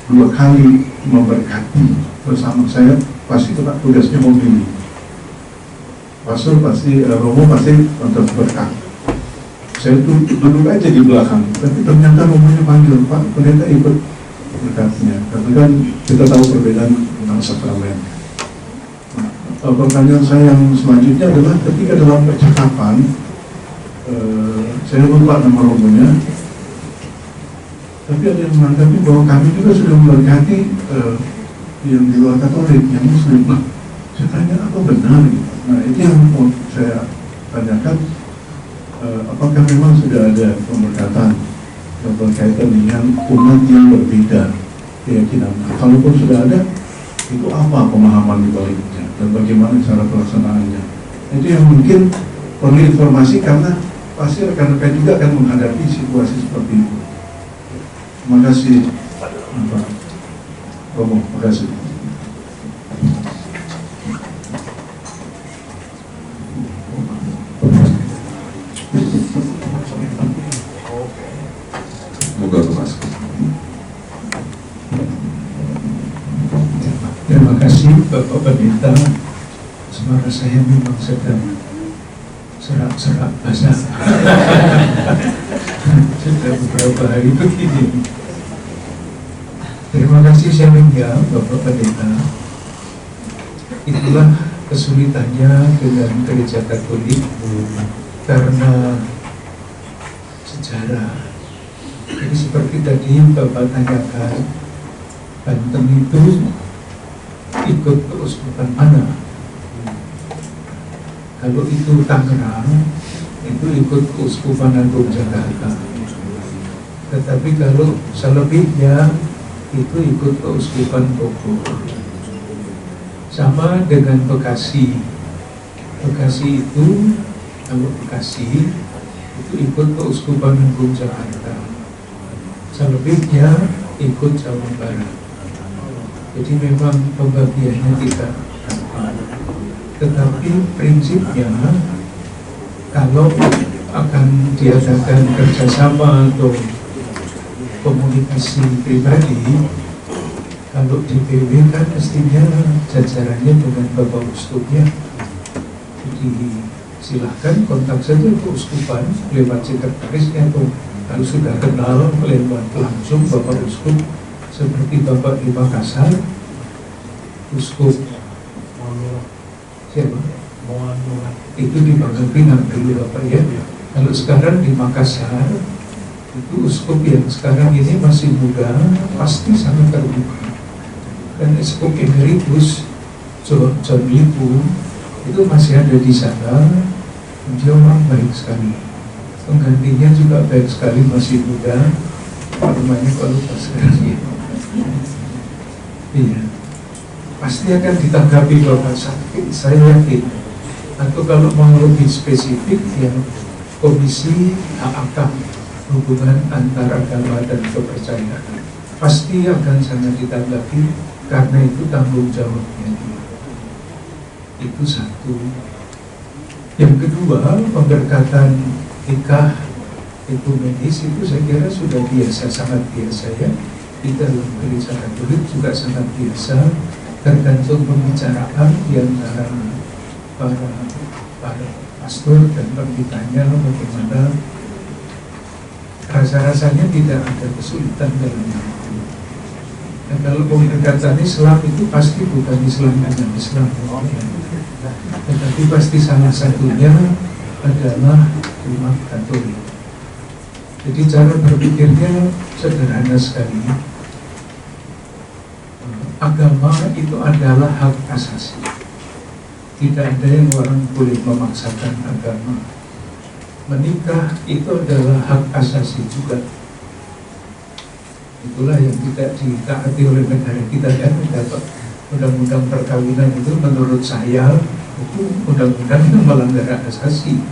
2 kali memberkati bersama. Saya pasti tetap tugasnya memilih. Pastor pasti, Romo pasti untuk berkat. Saya duduk aja di belakang, tapi ternyata Romonya panggil, Pak, pendeta ikut berkatnya. Karena kan kita tahu perbedaan tentang sakramen. Pertanyaan saya yang selanjutnya adalah ketika dalam percakapan, saya lupa nama Romonya, tapi ada yang menanggapi bahwa kami juga sudah memberkati yang di luar Katolik, yang Muslim. Nah, saya tanya apa benar? Nah, itu yang mau saya tanyakan, apakah memang sudah ada pemberkatan yang berkaitan dengan umat yang berbeda keyakinan? Kalaupun sudah ada, itu apa pemahaman di baliknya dan bagaimana cara pelaksanaannya? Itu yang mungkin perlu informasi, karena pasti rekan-rekan juga akan menghadapi situasi seperti itu. Terima kasih, Pak Romo. Terima kasih. Moga Mas. Terima kasih Bapak Pendeta. Suara saya memang sedang serak-serak basah. sudah beberapa hari begini. Terima kasih sharingnya Bapak Pendeta. Itulah kesulitannya dengan gereja Katolik karena sejarah. Jadi seperti tadi Bapak tanyakan, Banten itu ikut keuskupan mana? Kalau itu Tangerang, itu ikut keuskupan Agung Jakarta. Tetapi kalau selebihnya itu ikut keuskupan Bogor. Sama dengan Bekasi. Bekasi itu, kalau Bekasi itu ikut keuskupan Agung Jakarta. Selebihnya ikut Jawa Barat. Jadi memang pembagiannya tidak gampang. Tetapi prinsipnya kalau akan diadakan kerjasama atau komunikasi pribadi, kalau DPW kan mestinya jajarannya dengan Bapak Uskupnya. Jadi silahkan kontak saja ke Uskupan lewat sekretarisnya, atau kalau sudah kenal lewat langsung Bapak Uskup, seperti Bapak di Makassar, Uskup siapa? Itu di Pangkal Pinang dulu Bapak ya. Kalau sekarang di Makassar, itu uskup yang sekarang ini masih muda, pasti sangat terbuka. Dan uskup emeritus John Lipu itu masih ada di sana. Dia orang baik sekali. Penggantinya juga baik sekali, masih muda. Namanya kalau pasirnya. Iya, pasti akan ditanggapi Bapak sakit, saya yakin. Atau kalau mau lebih spesifik ya, Komisi HAK, hubungan antar agama dan kepercayaan, pasti akan sangat ditanggapi karena itu tanggung jawabnya dia. Itu satu. Yang kedua, pemberkatan nikah ekumenis itu saya kira sudah biasa, sangat biasa ya. Di dalam gereja Katolik juga sangat biasa, tergantung pembicaraan di antara para pastor dan pembitanya bagaimana. Rasa-rasanya tidak ada kesulitan dalam itu. Dan kalau pemberkatan Islam itu pasti bukan Islam dengan Islam, tetapi pasti salah satunya adalah umat Katolik. Jadi cara berpikirnya sederhana sekali. Agama itu adalah hak asasi. Tidak ada yang orang boleh memaksakan agama. Menikah itu adalah hak asasi juga. Itulah yang tidak ditaati oleh negara kita kan. Undang-undang perkawinan itu menurut saya itu undang-undang yang melanggar hak asasi.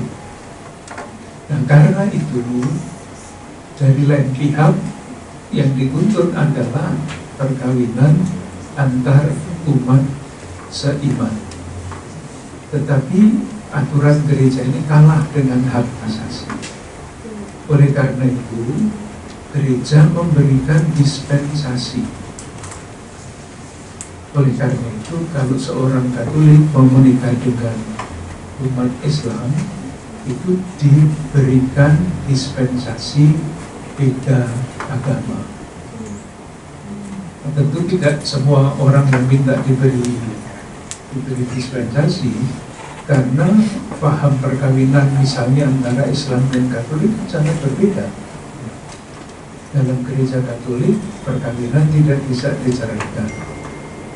Nah karena itu dari lain pihak yang dituntut adalah perkawinan antar umat seiman. Tetapi aturan gereja ini kalah dengan hak asasi. Oleh karena itu, gereja memberikan dispensasi. Oleh karena itu, kalau seorang Katolik mau menikah dengan umat Islam, itu diberikan dispensasi beda agama. Tentu tidak semua orang yang minta diberi dispensasi, karena paham perkawinan misalnya antara Islam dan Katolik sangat berbeda. Dalam gereja Katolik perkawinan tidak bisa diceraikan,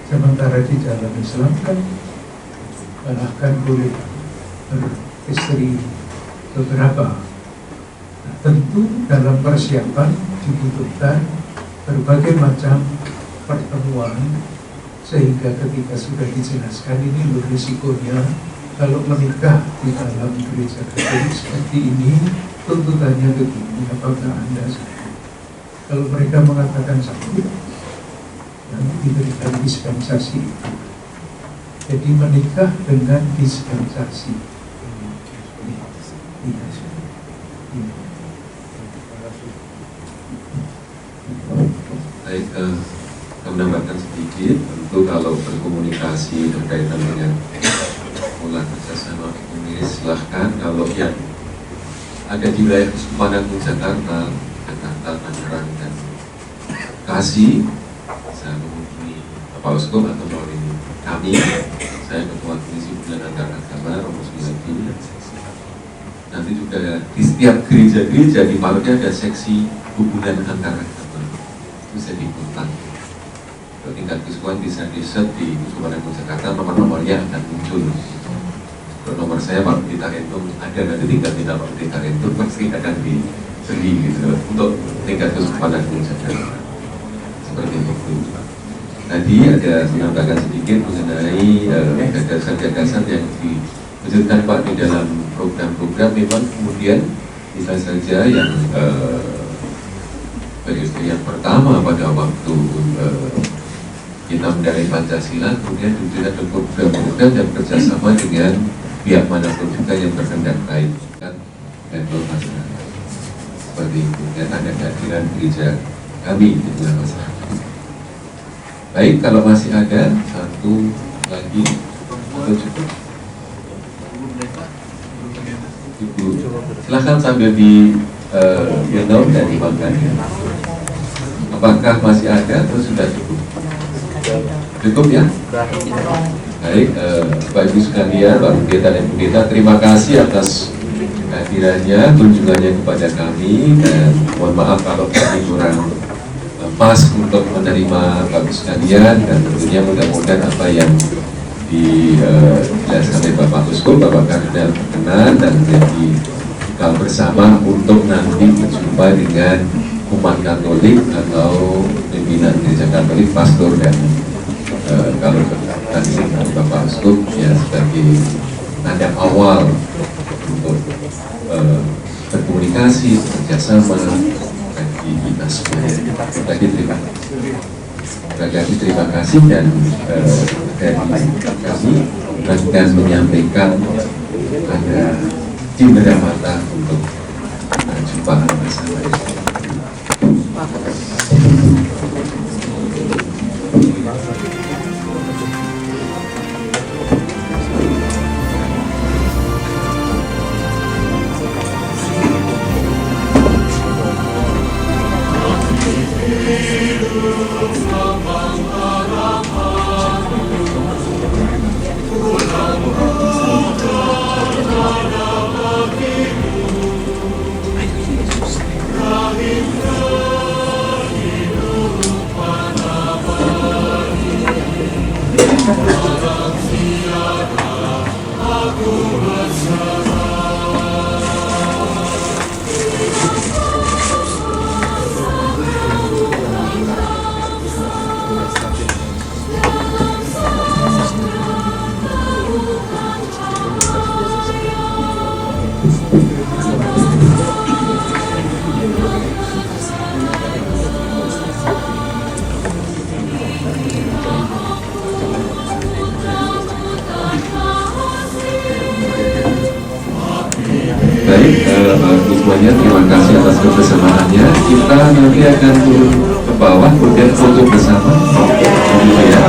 sementara di dalam Islam kan bahkan boleh beristri beberapa. Nah, tentu dalam persiapan dibutuhkan berbagai macam pertemuan, sehingga ketika sudah dijelaskan ini loh risikonya kalau menikah di dalam gereja Katolik seperti ini, tuntutannya begini, apakah Anda sanggup? Kalau mereka mengatakan sanggup, nanti diberikan dispensasi itu. Jadi menikah dengan dispensasi. Baik, saya menambahkan sedikit. Tentu kalau berkomunikasi berkaitan dengan pola kerjasama ekumenis, silahkan. Kalau yang ada di wilayah Keuskupan Agung Jakarta Jakarta, Tangerang, dan Bekasi. Saya menghubungi Bapak Uskup atau melalui kami, saya Ketua Komisi Hubungan Antar Agama Romo 9. Nanti juga di setiap gereja-gereja di Paroki ada seksi hubungan antar agama. Itu saya dikontak. Kalau tingkat keuskupan bisa di-search di Keuskupan Agung Jakarta, nomor-nomornya akan muncul. Kalau nomor saya Pak Pendeta Rentung ada, nanti tinggal minta Pak Pendeta Rentung pasti akan diberi gitu untuk tingkat Keuskupan Agung Jakarta. Seperti itu. Tadi ada menambahkan sedikit mengenai gagasan-gagasan yang diwujudkan Pak di dalam program-program. Memang kemudian bisa saja yang periode yang pertama pada waktu kita mendarai Pancasila, kemudian juga ada program-program yang kerjasama dengan pihak manapun juga yang berkendak kait kan level masyarakat seperti itu, dan ada kehadiran gereja kami di tengah masyarakat. Baik, kalau masih ada satu lagi atau cukup? Ibu, silahkan sambil di minum dan dimakan. Apakah masih ada atau sudah cukup? Cukup ya? Baik, Bapak Ibu sekalian, Pak Pendeta dan Pendeta, terima kasih atas kehadirannya, kunjungannya kepada kami, dan mohon maaf kalau kami kurang pas untuk menerima Bapak sekalian, dan tentunya mudah-mudahan apa yang dijelaskan oleh Bapak Uskup, Bapak Kardinal berkenan dan menjadi bekal bersama untuk nanti berjumpa dengan umat Katolik atau pimpinan Gereja Katolik, pastor, dan kalau tadi Bapak Uskup ya sebagai nada awal untuk berkomunikasi, bekerjasama bagi kita semua. Lagi terima kasih, dan dari kami akan menyampaikan ada cindera mata untuk jumpa bersama. Baik, semuanya terima kasih atas kebersamaannya. Kita nanti akan turun ke bawah, kemudian foto bersama. Gitu ya.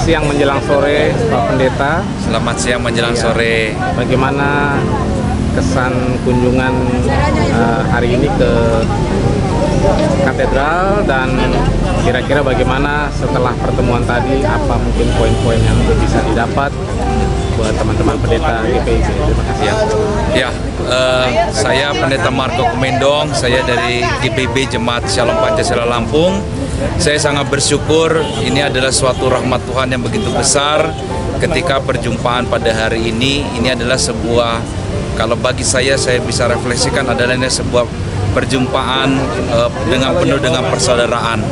siang menjelang sore, Pak Pendeta. Selamat siang menjelang Iya. sore. Bagaimana kesan kunjungan hari ini ke katedral, dan kira-kira bagaimana setelah pertemuan tadi, apa mungkin poin-poin yang bisa didapat buat teman-teman pendeta GPIB? Terima kasih. Ya, saya Pendeta Marco Kumendong, saya dari GPIB Jemaat Shalom Pancasila Lampung. Saya sangat bersyukur, ini adalah suatu rahmat Tuhan yang begitu besar ketika perjumpaan pada hari ini. Ini adalah sebuah, kalau bagi saya bisa refleksikan adalah ini sebuah perjumpaan dengan penuh dengan persaudaraan.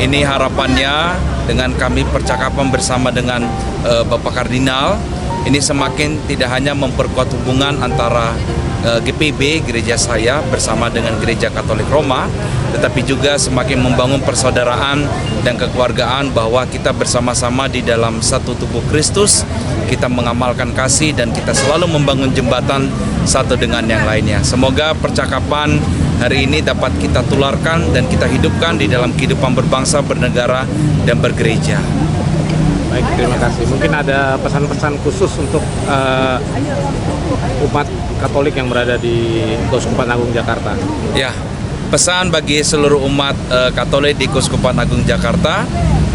Ini harapannya dengan kami percakapan bersama dengan Bapak Kardinal, ini semakin tidak hanya memperkuat hubungan antara GPIB, gereja saya, bersama dengan Gereja Katolik Roma, tetapi juga semakin membangun persaudaraan dan kekeluargaan bahwa kita bersama-sama di dalam satu tubuh Kristus, kita mengamalkan kasih dan kita selalu membangun jembatan satu dengan yang lainnya. Semoga percakapan hari ini dapat kita tularkan dan kita hidupkan di dalam kehidupan berbangsa, bernegara, dan bergereja. Baik, terima kasih. Mungkin ada pesan-pesan khusus untuk umat Katolik yang berada di Keuskupan Agung Jakarta. Ya, pesan bagi seluruh umat Katolik di Keuskupan Agung Jakarta,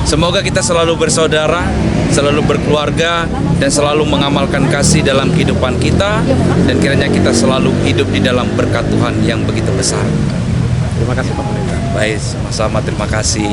semoga kita selalu bersaudara, selalu berkeluarga, dan selalu mengamalkan kasih dalam kehidupan kita, dan kiranya kita selalu hidup di dalam berkat Tuhan yang begitu besar. Terima kasih Pak Pendeta. Baik, sama-sama, terima kasih.